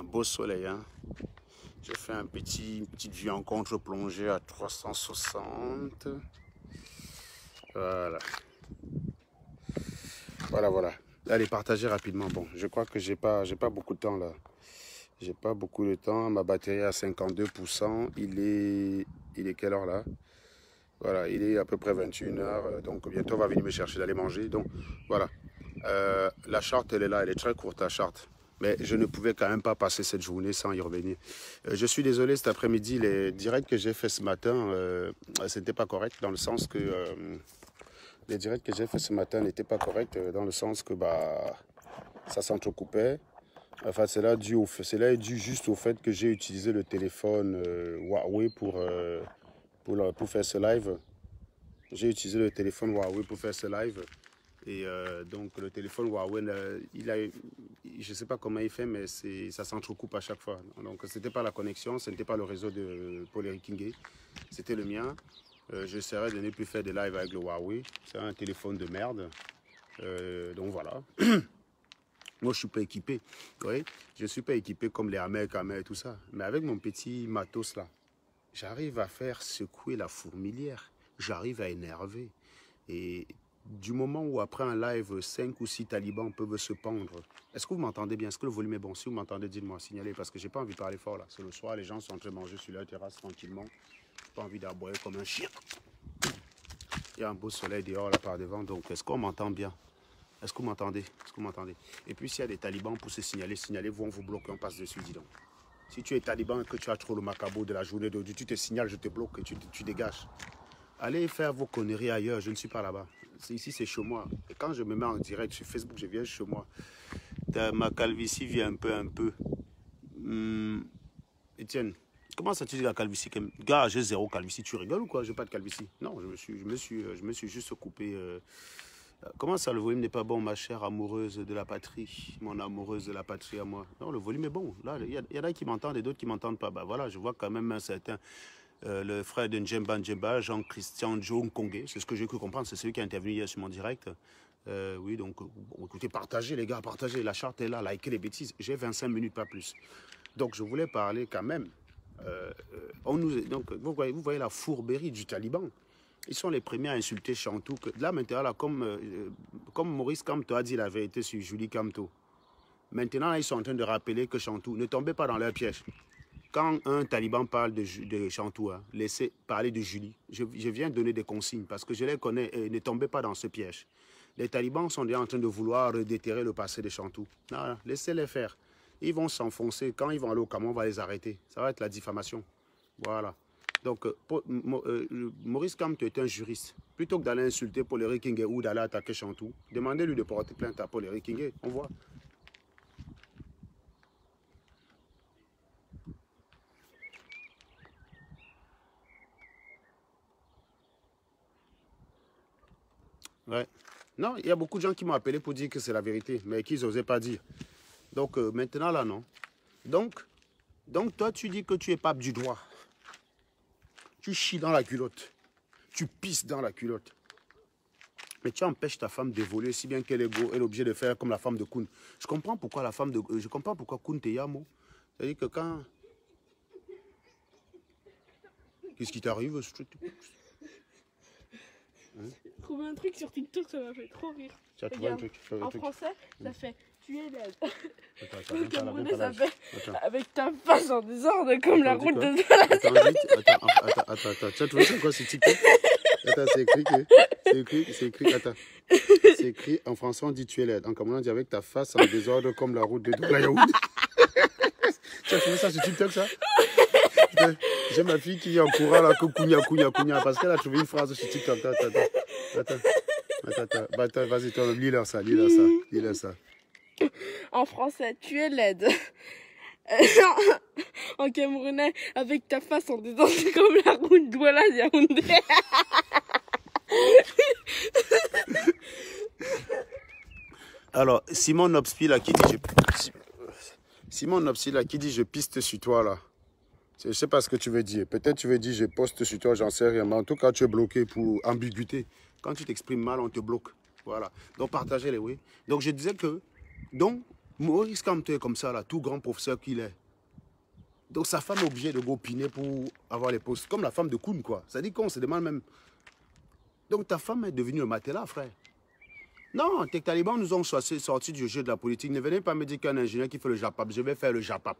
beau soleil, hein. J'ai fait une petite vue en contre-plongée à 360. Voilà. Voilà. Allez, partagez rapidement. Bon, je crois que j'ai pas beaucoup de temps là. J'ai pas beaucoup de temps. Ma batterie est à 52%. Il est quelle heure là? Voilà, il est à peu près 21 h. Donc bientôt on va venir me chercher d'aller manger. Donc voilà. La charte, elle est là. Elle est très courte, la charte. Mais je ne pouvais quand même pas passer cette journée sans y revenir. Je suis désolé, cet après-midi, les directs que j'ai fait ce matin, ce n'était pas correct dans le sens que... les directs que j'ai fait ce matin n'étaient pas corrects dans le sens que ça s'entrecoupait. Enfin, cela est dû juste au fait que j'ai utilisé le téléphone Huawei pour faire ce live. J'ai utilisé le téléphone Huawei pour faire ce live. Et donc le téléphone Huawei, je ne sais pas comment il fait, mais ça s'entrecoupe à chaque fois. Donc ce n'était pas la connexion, ce n'était pas le réseau de Paul Eric, c'était le mien. J'essaierai de ne plus faire des lives avec le Huawei. C'est un téléphone de merde. Donc voilà. Moi, je ne suis pas équipé. Oui, je ne suis pas équipé comme les Amer et tout ça. Mais avec mon petit matos là, j'arrive à faire secouer la fourmilière. J'arrive à énerver. Et du moment où après un live, 5 ou 6 talibans peuvent se pendre. Est-ce que vous m'entendez bien? Est-ce que le volume est bon? Si vous m'entendez, dites-moi, signalez. Parce que je n'ai pas envie de parler fort là. C'est le soir, les gens sont en train de manger sur leur terrasse tranquillement. Pas envie d'aboyer comme un chien. Il y a un beau soleil dehors là par devant, donc est-ce qu'on m'entend bien? Est-ce que vous m'entendez? Et puis s'il y a des talibans pour se signaler, signalez-vous, on vous bloque, on passe dessus, dis donc. Si tu es taliban et que tu as trop le macabre de la journée d'aujourd'hui, tu te signales, je te bloque et tu dégages. Allez faire vos conneries ailleurs, je ne suis pas là-bas. Ici c'est chez moi. Et quand je me mets en direct sur Facebook, je viens chez moi. Ma calvitie vient un peu. Etienne. Comment ça tu dis la calvitie? Gars, j'ai zéro calvitie. Tu rigoles ou quoi? J'ai pas de calvitie. Non, je me suis juste coupé. Comment ça, le volume n'est pas bon, ma chère amoureuse de la patrie? Mon amoureuse de la patrie à moi. Non, le volume est bon. Là, il y en a qui m'entendent et d'autres qui m'entendent pas. Voilà, je vois quand même un certain... le frère de Njemba, Jean-Christian Kongé. C'est ce que j'ai cru comprendre. C'est celui qui a intervenu hier sur mon direct. Oui, donc, écoutez, partagez les gars, partagez. La charte est là, likez les bêtises. J'ai 25 minutes, pas plus. Donc, je voulais parler quand même. Donc, vous voyez la fourberie du Taliban. Ils sont les premiers à insulter Chantou. Là, maintenant, là, comme Maurice Kamto a dit la vérité sur Julie Kamto, maintenant, là, ils sont en train de rappeler que Chantou, ne tombez pas dans leur piège. Quand un Taliban parle de Chantou, hein, laissez parler de Julie. Je viens donner des consignes parce que je les connais et ne tombez pas dans ce piège. Les Talibans sont déjà en train de vouloir déterrer le passé de Chantou. Laissez-les faire. Ils vont s'enfoncer. Quand ils vont aller au Cameroun, on va les arrêter. Ça va être la diffamation. Voilà. Donc, Maurice Kamto est un juriste. Plutôt que d'aller insulter Paul Eric ou d'aller attaquer Chantou, demandez-lui de porter plainte à Paul Eric. On voit. Ouais. Non, il y a beaucoup de gens qui m'ont appelé pour dire que c'est la vérité, mais qu'ils n'osaient pas dire. Donc, maintenant, là, non. Donc, toi, tu dis que tu es pape du droit. Tu chies dans la culotte. Tu pisses dans la culotte. Mais tu empêches ta femme d'évoluer si bien qu'elle est obligée de faire comme la femme de Koun. Je comprends pourquoi je comprends pourquoi Koun te yamo. C'est-à-dire que quand... Qu'est-ce qui t'arrive? J'ai trouvé un truc sur TikTok, ça m'a fait trop rire. Tu as trouvé un truc? En français, ça fait tu es laide. Attends, Camerounais, ça fait avec ta face en désordre comme la route de Attends, tu as trouvé ça quoi sur TikTok? Attends, c'est écrit en français, on dit tu es laide. En camerounais, on dit avec ta face en désordre comme la route de Douala Yaoundé. Tu as trouvé ça sur TikTok, ça? J'ai ma fille qui est en courant là, que Kounia, parce qu'elle a trouvé une phrase sur TikTok. Attends, vas-y, toi, lis-leur ça. En français, tu es laide. En camerounais, avec ta face en désordre comme la route de Douala Yaoundé. Alors, Simon Nopspi là qui dit je piste sur toi là. Je ne sais pas ce que tu veux dire. Peut-être tu veux dire je poste sur toi, j'en sais rien. Mais en tout cas, tu es bloqué pour ambiguïté. Quand tu t'exprimes mal, on te bloque. Voilà. Donc, partagez-les, oui. Donc, je disais que... Donc, Maurice Kamto est comme ça, là, tout grand professeur qu'il est. Donc sa femme est obligée de gopiner pour avoir les postes. Comme la femme de Koun, quoi. Ça dit qu'on se demande même. Donc ta femme est devenue le matelas, frère. Non, tes talibans nous ont sortis du jeu de la politique. Ne venez pas me dire qu'un ingénieur qui fait le JAPAP, je vais faire le JAPAP.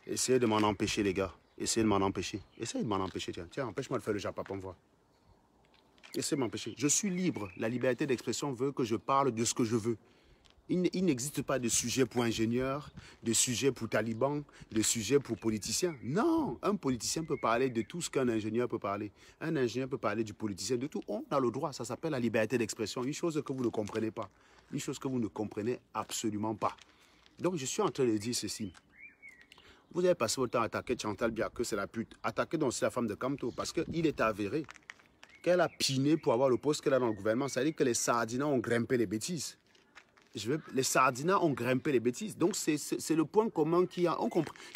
Essayez de m'en empêcher, les gars. Essayez de m'en empêcher. Essayez de m'en empêcher, tiens. Tiens, empêche-moi de faire le JAPAP, on voit. Essayez de m'empêcher. Je suis libre. La liberté d'expression veut que je parle de ce que je veux. Il n'existe pas de sujet pour ingénieurs, de sujet pour talibans, de sujet pour politiciens. Non, un politicien peut parler de tout ce qu'un ingénieur peut parler. Un ingénieur peut parler du politicien, de tout. On a le droit, ça s'appelle la liberté d'expression. Une chose que vous ne comprenez pas. Une chose que vous ne comprenez absolument pas. Donc je suis en train de dire ceci. Vous avez passé votre temps à attaquer Chantal Biya, que c'est la pute. Attaquer donc la femme de Kamto, parce qu'il est avéré qu'elle a piné pour avoir le poste qu'elle a dans le gouvernement. Ça veut dire que les sardinas ont grimpé les bêtises. Les sardinas ont grimpé les bêtises. Donc, c'est le point commun qu'il y a.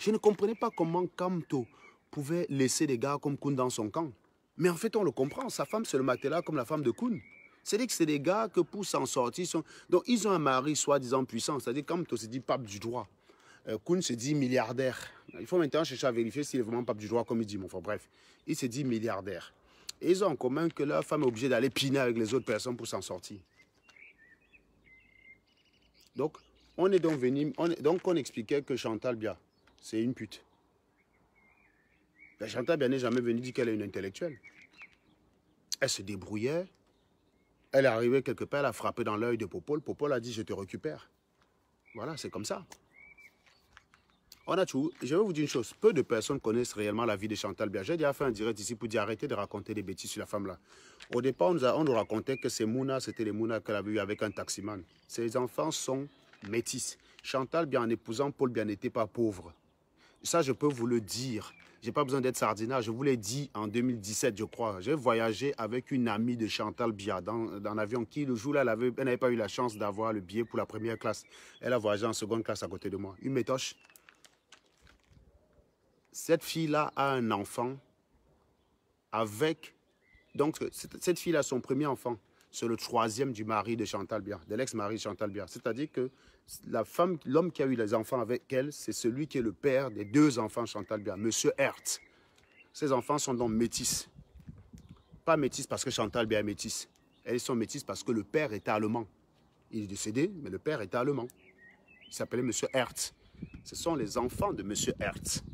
Je ne comprenais pas comment Kamto pouvait laisser des gars comme Koun dans son camp. Mais en fait, on le comprend. Sa femme, c'est le matelas comme la femme de Koun. C'est-à-dire que c'est des gars que pour s'en sortir, donc ils ont un mari soi-disant puissant. C'est-à-dire que Kamto se dit pape du droit. Koun se dit milliardaire. Il faut maintenant chercher à vérifier s'il est vraiment pape du droit comme il dit, mon frère. Bref, il se dit milliardaire. Et ils ont en commun que leur femme est obligée d'aller piner avec les autres personnes pour s'en sortir. Donc, on est donc venu, on expliquait que Chantal Biya, c'est une pute. Mais Chantal Biya n'est jamais venue dire qu'elle est une intellectuelle. Elle se débrouillait. Elle est arrivée quelque part, elle a frappé dans l'œil de Popol. Popol a dit, je te récupère. Voilà, c'est comme ça. On a tout. Je vais vous dire une chose. Peu de personnes connaissent réellement la vie de Chantal Biya. J'ai déjà fait un direct ici pour dire arrêtez de raconter des bêtises sur la femme là. Au départ, on nous racontait que c'est Mouna, c'était les Mouna qu'elle avait eu avec un taximan. Ses enfants sont métis. Chantal Biya, en épousant Paul Biya, n'était pas pauvre. Ça, je peux vous le dire. Je n'ai pas besoin d'être sardinage. Je vous l'ai dit en 2017, je crois. J'ai voyagé avec une amie de Chantal Biya dans l'avion qui, le jour-là, elle n'avait pas eu la chance d'avoir le billet pour la première classe. Elle a voyagé en seconde classe à côté de moi. Une métoche. Cette fille-là a un enfant avec... Donc, cette fille-là, son premier enfant, c'est le troisième du mari de Chantal Biya, de l'ex-mari de Chantal Biya. C'est-à-dire que la femme, l'homme qui a eu les enfants avec elle, c'est celui qui est le père des deux enfants de Chantal Biya, Monsieur Hertz. Ces enfants sont donc métis. Pas métis parce que Chantal Biya est métisse. Elles sont métisses parce que le père était allemand. Il est décédé, mais le père était allemand. Il s'appelait Monsieur Hertz. Ce sont les enfants de Monsieur Hertz.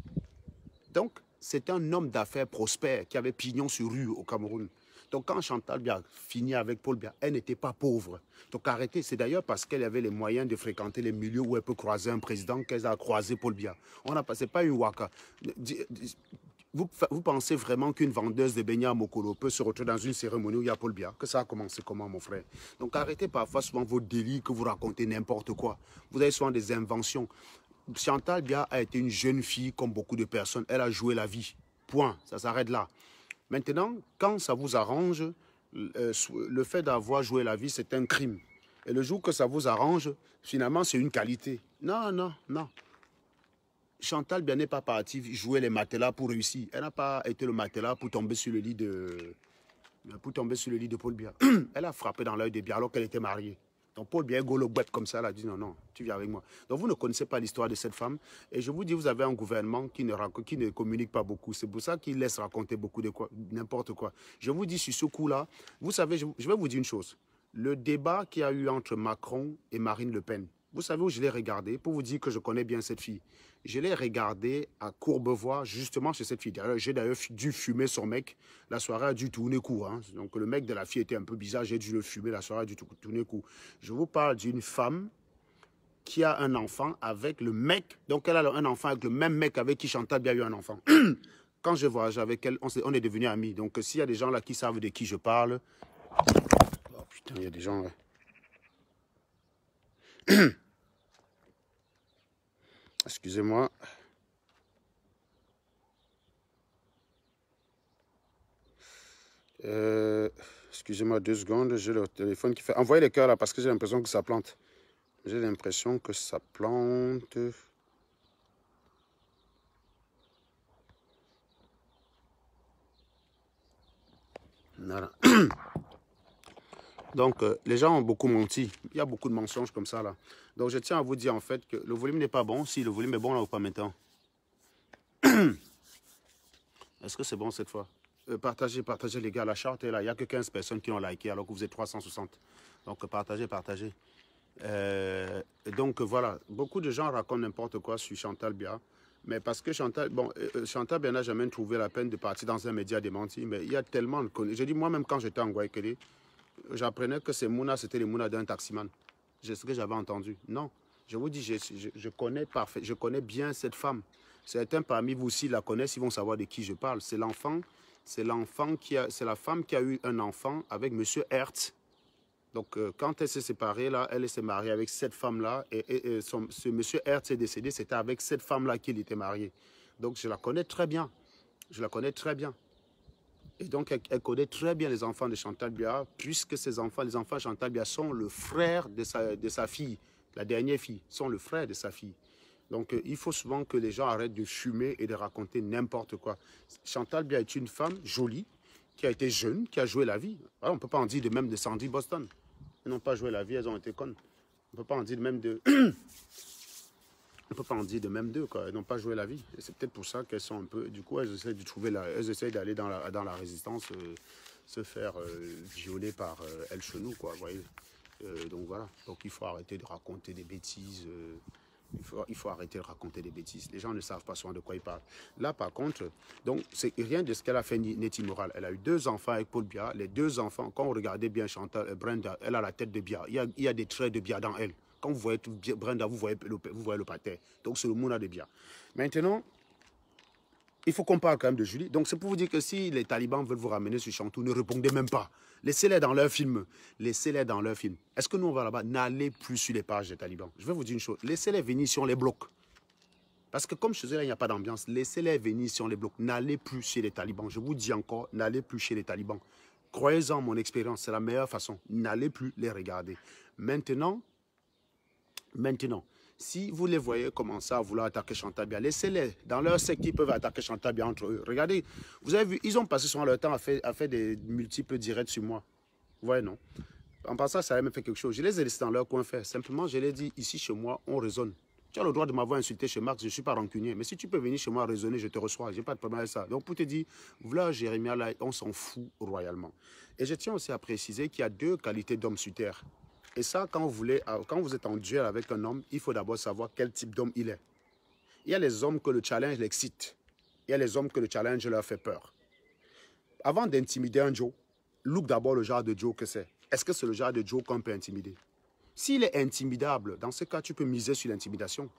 Donc, c'est un homme d'affaires prospère qui avait pignon sur rue au Cameroun. Donc, quand Chantal Biya finit avec Paul Biya, elle n'était pas pauvre. Donc, arrêtez. C'est d'ailleurs parce qu'elle avait les moyens de fréquenter les milieux où elle peut croiser un président qu'elle a croisé Paul Biya. Ce n'est pas une waka. Vous pensez vraiment qu'une vendeuse de beignets à Mokolo peut se retrouver dans une cérémonie où il y a Paul Biya? Que ça a commencé comment, mon frère? Donc, arrêtez parfois souvent vos délits que vous racontez n'importe quoi. Vous avez souvent des inventions. Chantal Biya a été une jeune fille comme beaucoup de personnes. Elle a joué la vie. Point. Ça s'arrête là. Maintenant, quand ça vous arrange, le fait d'avoir joué la vie, c'est un crime. Et le jour que ça vous arrange, finalement, c'est une qualité. Non, non, non. Chantal Biya n'est pas partie jouer les matelas pour réussir. Elle n'a pas été le matelas pour tomber sur le lit de Paul Biya. Elle a frappé dans l'œil de Biya alors qu'elle était mariée. Donc Paul Biya golo web comme ça, elle a dit non, non, tu viens avec moi. Donc vous ne connaissez pas l'histoire de cette femme. Et je vous dis, vous avez un gouvernement qui ne communique pas beaucoup. C'est pour ça qu'il laisse raconter beaucoup de quoi, n'importe quoi. Je vous dis sur ce coup-là, vous savez, je vais vous dire une chose. Le débat qu'il y a eu entre Macron et Marine Le Pen, vous savez où je l'ai regardé pour vous dire que je connais bien cette fille. Je l'ai regardé à Courbevoie, justement chez cette fille. J'ai d'ailleurs dû fumer son mec. La soirée a dû tourner court. Hein. Donc le mec de la fille était un peu bizarre. J'ai dû le fumer. La soirée a dû tourner court. Je vous parle d'une femme qui a un enfant avec le mec. Donc elle a un enfant avec le même mec avec qui Chantal Biya a eu un enfant. Quand je voyage avec elle, on est devenus amis. Donc s'il y a des gens là qui savent de qui je parle... Oh putain, il y a des gens là. Excusez-moi. Excusez-moi 2 secondes. J'ai le téléphone qui fait... Envoyez les cœurs là parce que j'ai l'impression que ça plante. J'ai l'impression que ça plante. Voilà. Donc, les gens ont beaucoup menti. Il y a beaucoup de mensonges comme ça, là. Donc, je tiens à vous dire, en fait, que le volume n'est pas bon. Si le volume est bon, là, ou pas maintenant. Est-ce que c'est bon cette fois? Partagez, partagez, les gars. La charte est là. Il n'y a que 15 personnes qui l'ont liké, alors que vous êtes 360. Donc, partagez, partagez. Donc, voilà. Beaucoup de gens racontent n'importe quoi sur Chantal Biya. Mais parce que Chantal, bon, Chantal Biya n'a jamais trouvé la peine de partir dans un média démenti. Mais il y a tellement de... J'ai dit, moi-même, quand j'étais en Guayaquil, j'apprenais que ces Mouna, c'était les Mouna d'un taximan. C'est ce que j'avais entendu. Non. Je vous dis, je connais parfait, je connais bien cette femme. Certains parmi vous aussi la connaissent, ils vont savoir de qui je parle. C'est l'enfant qui a, c'est la femme qui a eu un enfant avec Monsieur Hertz. Donc, quand elle s'est séparée, là, elle s'est mariée avec cette femme-là. Et ce Monsieur Hertz est décédé, c'était avec cette femme-là qu'il était marié. Donc, je la connais très bien. Je la connais très bien. Et donc, elle connaît très bien les enfants de Chantal Biya, puisque ces enfants, les enfants de Chantal Biya sont le frère de sa fille. La dernière fille, sont le frère de sa fille. Donc, il faut souvent que les gens arrêtent de fumer et de raconter n'importe quoi. Chantal Biya est une femme jolie, qui a été jeune, qui a joué la vie. Alors, on ne peut pas en dire de même de Sandy Boston. Elles n'ont pas joué la vie, elles ont été connes. On ne peut pas en dire de même de... On ne peut pas en dire de même d'eux, quoi. Elles n'ont pas joué la vie. Et c'est peut-être pour ça qu'elles sont un peu... Du coup, elles essaient de trouver elles essaient d'aller dans la résistance, se faire violer par El Chenou, quoi, vous voyez. Donc voilà. Donc il faut arrêter de raconter des bêtises. Il faut arrêter de raconter des bêtises. Les gens ne savent pas souvent de quoi ils parlent. Là, par contre, donc c'est rien de ce qu'elle a fait n'est immoral. Elle a eu 2 enfants avec Paul Biya. Les 2 enfants, quand vous regardez bien Chantal, Brenda, elle a la tête de Biya. Il y a des traits de Biya dans elle. Quand vous voyez Brenda, vous voyez le pater. Donc c'est le Mouna de Biya. Maintenant, il faut qu'on parle quand même de Julie. Donc c'est pour vous dire que si les talibans veulent vous ramener sur Chantou, ne répondez même pas. Laissez-les dans leur film. Laissez-les dans leur film. Est-ce que nous on va là-bas? N'allez plus sur les pages des talibans. Je vais vous dire une chose. Laissez-les venir si on les bloque. Parce que comme je disais là, il n'y a pas d'ambiance. Laissez-les venir si on les bloque. N'allez plus chez les talibans. Je vous dis encore, n'allez plus chez les talibans. Croyez-en mon expérience, c'est la meilleure façon. N'allez plus les regarder. Maintenant, si vous les voyez commencer à vouloir attaquer Chantal Biya, laissez-les. Dans leur secte, ils peuvent attaquer Chantal Biya entre eux. Regardez, vous avez vu, ils ont passé souvent leur temps à faire des multiples directs sur moi. Vous voyez, non? En passant, ça a même fait quelque chose. Je les ai laissés dans leur coin faire. Simplement, je les ai dit, ici, chez moi, on raisonne. Tu as le droit de m'avoir insulté chez Marx, je ne suis pas rancunier. Mais si tu peux venir chez moi raisonner, je te reçois. Je n'ai pas de problème avec ça. Donc, pour te dire, voilà, Jérémie, là, on s'en fout royalement. Et je tiens aussi à préciser qu'il y a 2 qualités d'hommes sur terre. Et ça, quand vous êtes en duel avec un homme, il faut d'abord savoir quel type d'homme il est. Il y a les hommes que le challenge l'excite. Il y a les hommes que le challenge leur fait peur. Avant d'intimider un Joe, look d'abord le genre de Joe que c'est. Est-ce que c'est le genre de Joe qu'on peut intimider? S'il est intimidable, dans ce cas, tu peux miser sur l'intimidation.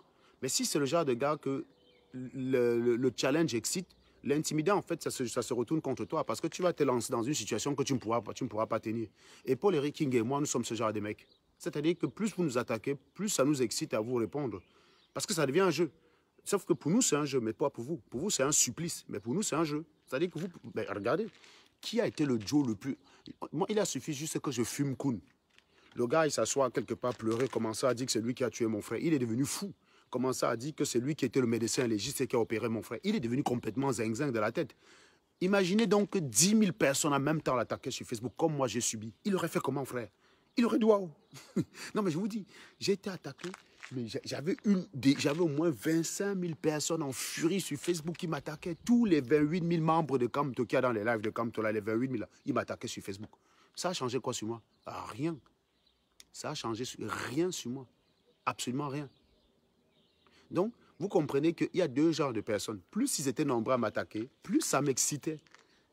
Mais si c'est le genre de gars que le challenge excite, l'intimider, en fait, ça se retourne contre toi parce que tu vas te lancer dans une situation que tu ne pourras pas tenir. Et Paul-Éric King et moi, nous sommes ce genre de mecs. C'est-à-dire que plus vous nous attaquez, plus ça nous excite à vous répondre. Parce que ça devient un jeu. Sauf que pour nous, c'est un jeu, mais pas pour vous. Pour vous, c'est un supplice, mais pour nous, c'est un jeu. C'est-à-dire que vous... Ben, regardez, qui a été le Joe le plus... Moi, il a suffi juste que je fume Koun. Le gars, il s'assoit quelque part, pleurer, commencer à dire que c'est lui qui a tué mon frère. Il est devenu fou. Commencer à dire que c'est lui qui était le médecin légiste et qui a opéré mon frère. Il est devenu complètement zinzin de la tête. Imaginez donc que 10 000 personnes en même temps l'attaquaient sur Facebook, comme moi j'ai subi. Il aurait fait comment, frère? Il aurait dit waouh. Non, mais je vous dis, j'ai été attaqué. Mais j'avais au moins 25 000 personnes en furie sur Facebook qui m'attaquaient. Tous les 28 000 membres de Kamto qu'il y a dans les lives de Kamto, là, les 28 000, là, ils m'attaquaient sur Facebook. Ça a changé quoi sur moi? Rien. Ça a changé rien sur moi. Absolument rien. Donc, vous comprenez qu'il y a 2 genres de personnes. Plus ils étaient nombreux à m'attaquer, plus ça m'excitait.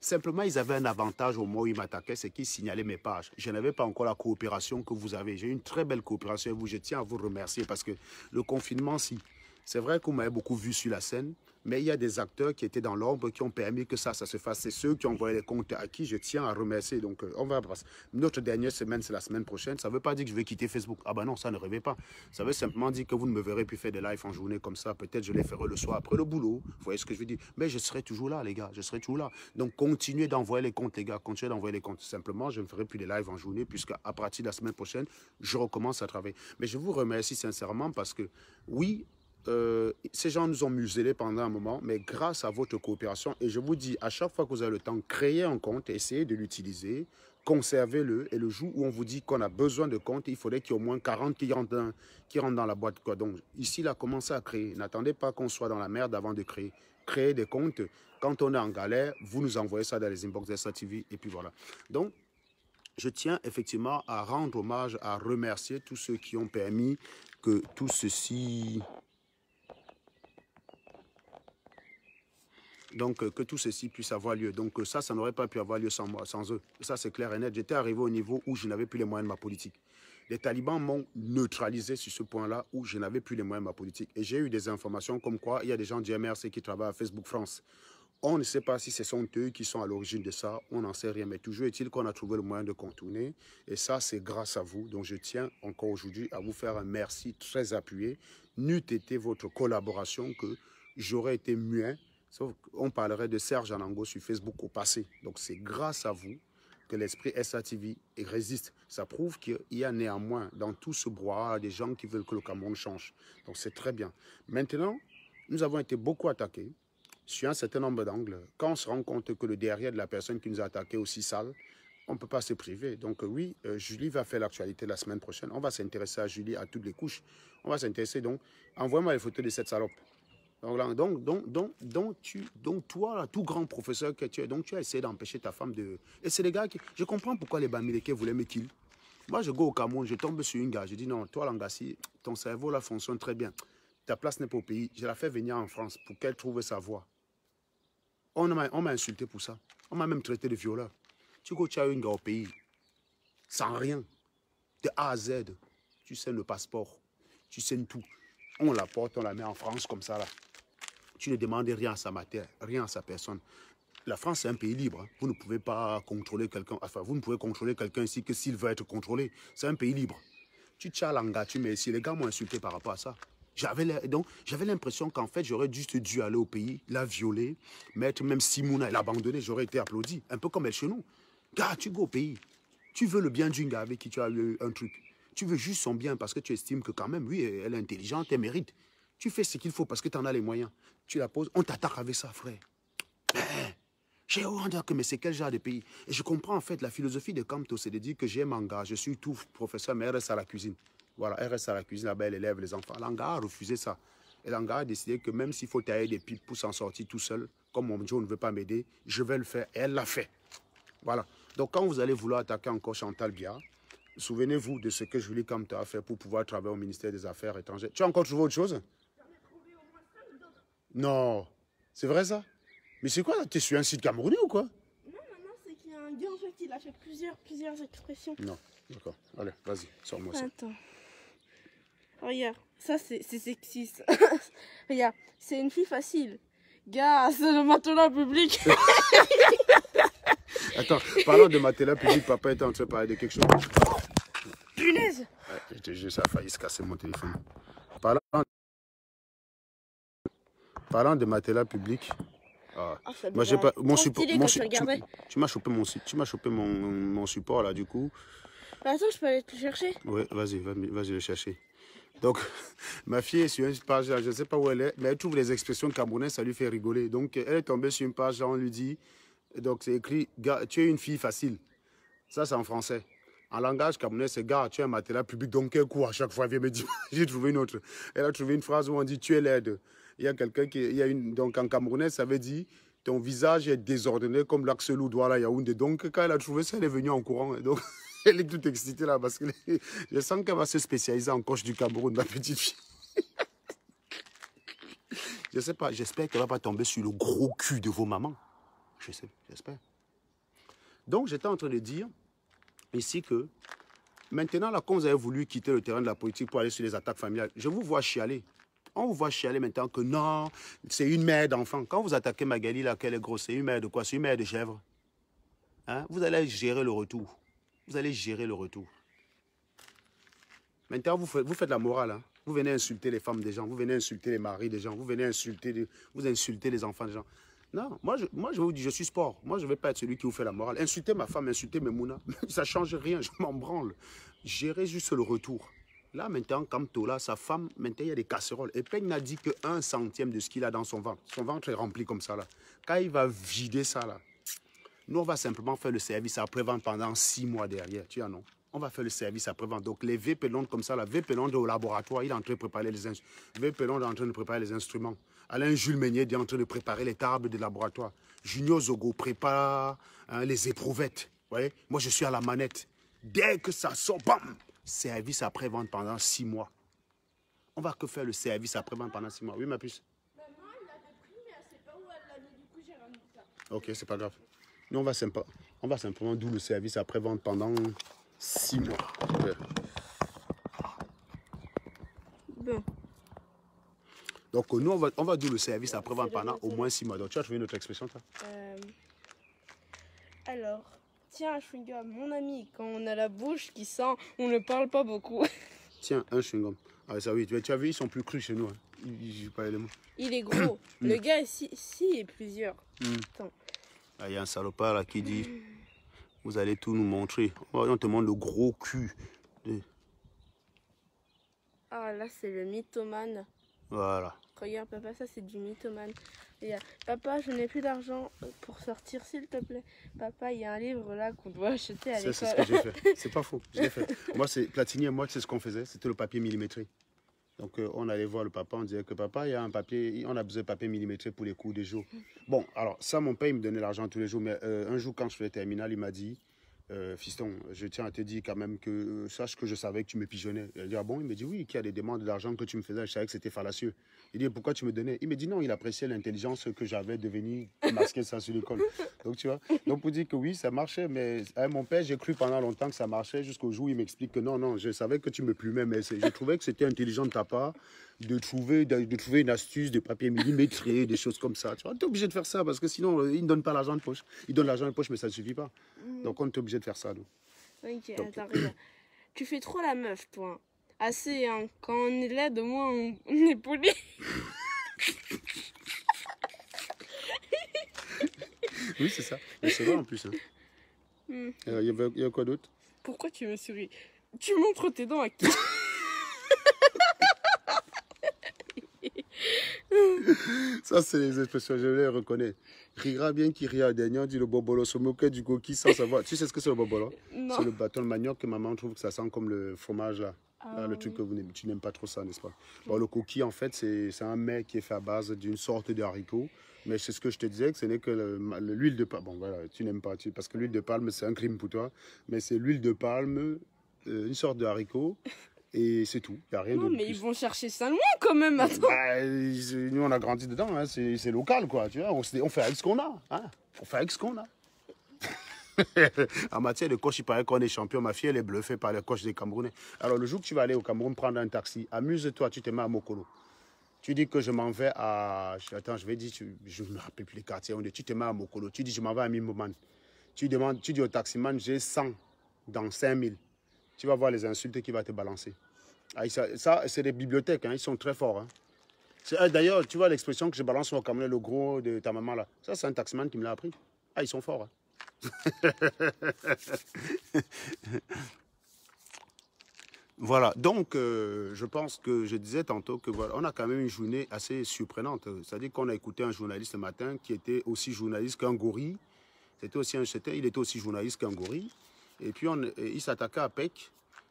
Simplement, ils avaient un avantage au moment où ils m'attaquaient, c'est qu'ils signalaient mes pages. Je n'avais pas encore la coopération que vous avez. J'ai eu une très belle coopération avec vous. Je tiens à vous remercier parce que le confinement, si... C'est vrai que vous m'avez beaucoup vu sur la scène, mais il y a des acteurs qui étaient dans l'ombre qui ont permis que ça se fasse. C'est ceux qui ont envoyé les comptes à qui je tiens à remercier. Donc, on va passer. Notre dernière semaine, c'est la semaine prochaine. Ça ne veut pas dire que je vais quitter Facebook. Ah ben non, ça ne rêvez pas. Ça veut simplement dire que vous ne me verrez plus faire des lives en journée comme ça. Peut-être je les ferai le soir après le boulot. Vous voyez ce que je veux dire? Mais je serai toujours là, les gars. Je serai toujours là. Donc, continuez d'envoyer les comptes, les gars. Continuez d'envoyer les comptes. Simplement, je ne ferai plus des lives en journée puisque à partir de la semaine prochaine, je recommence à travailler. Mais je vous remercie sincèrement parce que, oui, ces gens nous ont muselés pendant un moment, mais grâce à votre coopération, et je vous dis, à chaque fois que vous avez le temps, créez un compte, essayez de l'utiliser, conservez-le. Et le jour où on vous dit qu'on a besoin de compte, il faudrait qu'il y ait au moins 40 qui rentrent dans la boîte, quoi. Donc, ici, il a commencé à créer. N'attendez pas qu'on soit dans la merde avant de créer. Créer des comptes. Quand on est en galère, vous nous envoyez ça dans les inbox de SATV. Et puis voilà. Donc, je tiens effectivement à rendre hommage, à remercier tous ceux qui ont permis que tout ceci... Donc, que tout ceci puisse avoir lieu. Donc, ça n'aurait pas pu avoir lieu sans moi, sans eux. Et ça, c'est clair et net. J'étais arrivé au niveau où je n'avais plus les moyens de ma politique. Les talibans m'ont neutralisé sur ce point-là où je n'avais plus les moyens de ma politique. Et j'ai eu des informations comme quoi il y a des gens du MRC qui travaillent à Facebook France. On ne sait pas si ce sont eux qui sont à l'origine de ça. On n'en sait rien. Mais toujours est-il qu'on a trouvé le moyen de contourner. Et ça, c'est grâce à vous. Donc, je tiens encore aujourd'hui à vous faire un merci très appuyé. N'eût été votre collaboration que j'aurais été muet. Sauf qu'on parlerait de Serge Anango sur Facebook au passé. Donc c'est grâce à vous que l'esprit SATV résiste. Ça prouve qu'il y a néanmoins dans tout ce brouhaha des gens qui veulent que le Cameroun change. Donc c'est très bien. Maintenant, nous avons été beaucoup attaqués sur un certain nombre d'angles. Quand on se rend compte que le derrière de la personne qui nous a attaqué est aussi sale, on ne peut pas se priver. Donc oui, Julie va faire l'actualité la semaine prochaine. On va s'intéresser à Julie à toutes les couches. On va s'intéresser donc. Envoie-moi les photos de cette salope. Donc toi, là, tout grand professeur que tu es, donc tu as essayé d'empêcher ta femme de... Et c'est les gars qui... Je comprends pourquoi les Bamileke voulaient me kill. Moi, je go au Cameroun, je tombe sur une gars, je dis non, toi, Langassi, ton cerveau là fonctionne très bien. Ta place n'est pas au pays. Je la fais venir en France pour qu'elle trouve sa voie. On m'a insulté pour ça. On m'a même traité de violeur. Tu as une gars au pays, sans rien, de A à Z. Tu sais le passeport, tu sais tout. On la porte, on la met en France comme ça là. Tu ne demandes rien à sa matière, rien à sa personne. La France, c'est un pays libre. Hein. Vous ne pouvez pas contrôler quelqu'un. Enfin, vous ne pouvez contrôler quelqu'un ici que s'il veut être contrôlé. C'est un pays libre. Tu tchalanga, tu mets ici. Les gars m'ont insulté par rapport à ça. J'avais l'impression qu'en fait, j'aurais juste dû aller au pays, la violer, mettre même Simouna et l'abandonner. J'aurais été applaudi. Un peu comme elle chez nous. Gars, tu go au pays. Tu veux le bien d'une gars avec qui tu as eu un truc. Tu veux juste son bien parce que tu estimes que quand même, oui, elle est intelligente, elle mérite. Tu fais ce qu'il faut parce que tu en as les moyens. Tu la poses, on t'attaque avec ça, frère. J'ai honte de dire que mais c'est quel genre de pays. Et je comprends en fait la philosophie de Camto, c'est de dire que j'ai manga, je suis tout professeur, mais elle reste à la cuisine. Voilà, elle reste à la cuisine, là-bas elle élève les enfants. Langa a refusé ça. Et Langa a décidé que même s'il faut tailler des pipes pour s'en sortir tout seul, comme mon Joe ne veut pas m'aider, je vais le faire. Et elle l'a fait. Voilà. Donc quand vous allez vouloir attaquer encore Chantal Biya, souvenez-vous de ce que Julie Camto a fait pour pouvoir travailler au ministère des Affaires étrangères. Tu as encore trouvé autre chose? Non. C'est vrai ça? Mais c'est quoi? Tu es sur un site camerounais ou quoi? Non, non, c'est qu'il y a un gars en fait, il a fait plusieurs expressions. Non, d'accord. Allez, vas-y, sors-moi ça. Attends. Regarde, ça c'est sexiste. Regarde, c'est une fille facile. Gars, c'est le matelas public. Attends, parlant de matelas public, papa était en train de parler de quelque chose. Punaise! Ouais, je te jure, ça a failli se casser mon téléphone. Parlant de matelas public. Moi j'ai pas mon support. Tu m'as chopé mon support là du coup. Attends, je peux aller te chercher. Oui, vas-y le chercher. Donc ma fille est sur une page, je ne sais pas où elle est, mais elle trouve les expressions camerounaises, ça lui fait rigoler. Donc elle est tombée sur une page, on lui dit, donc c'est écrit, gars, tu es une fille facile. Ça c'est en français. En langage camerounais, c'est gars, tu es un matelas public, donc quel coup à chaque fois, viens me dire, j'ai trouvé une autre. Elle a trouvé une phrase où on dit, tu es laide. Il y a quelqu'un qui, donc en camerounais, ça veut dire, ton visage est désordonné comme l'axe Douala Yaoundé. Donc quand elle a trouvé ça, elle est venue en courant. Donc elle est toute excitée là, parce que je sens qu'elle va se spécialiser en coche du Cameroun, ma petite fille. Je sais pas, j'espère qu'elle ne va pas tomber sur le gros cul de vos mamans. J'espère. Donc j'étais en train de dire ici que maintenant, là, quand vous avez voulu quitter le terrain de la politique pour aller sur les attaques familiales, je vous vois chialer. On vous voit chialer maintenant que non, c'est une mère d'enfant. Quand vous attaquez Magali, là, qu'elle est grosse, c'est une mère de quoi? C'est une mère de chèvre. Hein? Vous allez gérer le retour. Vous allez gérer le retour. Maintenant, vous faites la morale. Hein? Vous venez insulter les femmes des gens, vous venez insulter les maris des gens, vous venez insulter les enfants des gens. Non, moi je vous dis, je suis sport. Moi, je ne vais pas être celui qui vous fait la morale. Insultez ma femme, insultez mes mounas. Ça ne change rien, je m'en branle. Gérez juste le retour. Là, maintenant, Camto, là, sa femme, maintenant, il y a des casseroles. Et Peigne n'a dit que 1/100 de ce qu'il a dans son ventre. Son ventre est rempli comme ça, là. Quand il va vider ça, là, Nous, on va simplement faire le service après-vente pendant 6 mois derrière. Tu vois, non? On va faire le service après-vente. Donc, les VP Londres comme ça, la VP Londres au laboratoire, il est en train de préparer les instruments. VP Londres est en train de préparer les instruments. Alain Jules Meunier est en train de préparer les tables de laboratoire. Junior Zogo prépare les éprouvettes. Vous voyez? Moi, je suis à la manette. Dès que ça sort, bam! Service après-vente pendant 6 mois. On va que faire le service après-vente pendant 6 mois. Oui, ma puce? Maman, elle l'avait pris, mais elle sait pas où elle l'a mis. Du coup, j'ai ramené ça. Ok, c'est pas grave. Nous, on va simplement d'où le service après-vente pendant 6 mois. Ouais. Bon. Donc, nous, on va d'où le service après-vente pendant au moins 6 mois. Donc, tu as trouvé une autre expression, toi? Alors, tiens, chewing-gum, mon ami, quand on a la bouche qui sent, on ne parle pas beaucoup. Tiens, un chewing-gum. Ah, ça oui, tu as vu, ils sont plus crus chez nous. Hein. J'ai pas les mots. Il est gros. Le gars, ici, il est plusieurs. Attends. Ah, il y a un salopard là qui dit vous allez tout nous montrer. On te montre le gros cul. Ah, là, c'est le mythomane. Voilà. Regarde, papa, ça, c'est du mythomane. Regarde, papa, je n'ai plus d'argent pour sortir, s'il te plaît. Papa, il y a un livre là qu'on doit acheter à l'école. C'est ce que j'ai fait. C'est pas faux. Je l'ai fait. Moi, c'est Platini et moi, c'est ce qu'on faisait. C'était le papier millimétré. Donc, on allait voir le papa, on disait que papa, il y a un papier, on a besoin de papier millimétré pour les cours des jours. Bon, alors, ça, mon père, il me donnait l'argent tous les jours, mais un jour, quand je faisais terminale, il m'a dit, fiston, je tiens à te dire quand même que, sache que je savais que tu me pigeonnais. Il a dit, ah bon? Il me dit, oui, qu'il y a des demandes d'argent que tu me faisais, je savais que c'était fallacieux. Il dit, pourquoi tu me donnais? Il me dit, non, il appréciait l'intelligence que j'avais de venir masquer ça sur l'école. Donc, tu vois, donc pour dire que oui, ça marchait, mais avec mon père, j'ai cru pendant longtemps que ça marchait, jusqu'au jour où il m'explique que non, non, je savais que tu me plumais, mais je trouvais que c'était intelligent de ta part de trouver une astuce de papier millimétré, des choses comme ça. Tu vois, tu es obligé de faire ça, parce que sinon, il ne donne pas l'argent de poche. Il donne l'argent de poche, mais ça ne suffit pas. Donc, on est obligé de faire ça, nous. Ok, attends, regarde. Tu fais trop la meuf, toi. Assez, hein. Quand on est laid, au moins, on est poli. Oui, c'est ça. Mais c'est vrai en plus. Il y a quoi d'autre? Pourquoi tu me souris? Tu montres tes dents à qui? Ça, c'est les expressions, je les reconnais. Rira bien qui rit à dernier, dit le bobolo, se moquer du coquille sans savoir. Tu sais ce que c'est le bobolo? C'est le bâton de manioc que maman trouve que ça sent comme le fromage là. Là, le truc que tu n'aimes pas trop ça, n'est-ce pas? Bon, le coquille, en fait, c'est un mets qui est fait à base d'une sorte de haricot. Mais c'est ce que je te disais, que ce n'est que l'huile de palme. Bon, voilà, tu n'aimes pas, parce que l'huile de palme, c'est un crime pour toi. Mais c'est l'huile de palme, une sorte de haricot. Et c'est tout, il n'y a rien de Non, mais plus. ils vont chercher ça loin quand même, attends. Bah, nous, on a grandi dedans, hein, c'est local, quoi. Tu vois, on fait avec ce qu'on a. Hein, on fait avec ce qu'on a. En matière de coach, il paraît qu'on est champion. Ma fille, elle est bluffée par les coachs des Camerounais. Alors, le jour que tu vas aller au Cameroun prendre un taxi, amuse-toi, tu te mets à Mokolo. Tu dis que je m'en vais à... Attends, je vais dire, je ne me rappelle plus les quartiers. Tu te mets à Mokolo. Tu dis, je m'en vais à Mimoman. Tu dis au taximan, j'ai 100 dans 5000. Tu vas voir les insultes qu'il va te balancer. Ah, ça c'est des bibliothèques, hein, ils sont très forts. Hein. D'ailleurs, tu vois l'expression que je balance au Cameroun, le gros de ta maman là. Ça, c'est un taximan qui me l'a appris. Ah, ils sont forts. Hein. Voilà, donc je pense que je disais tantôt que voilà, on a quand même une journée assez surprenante. C'est-à-dire qu'on a écouté un journaliste ce matin qui était aussi journaliste qu'un gorille. Il était aussi journaliste qu'un gorille. Et puis il s'attaquait à PEC.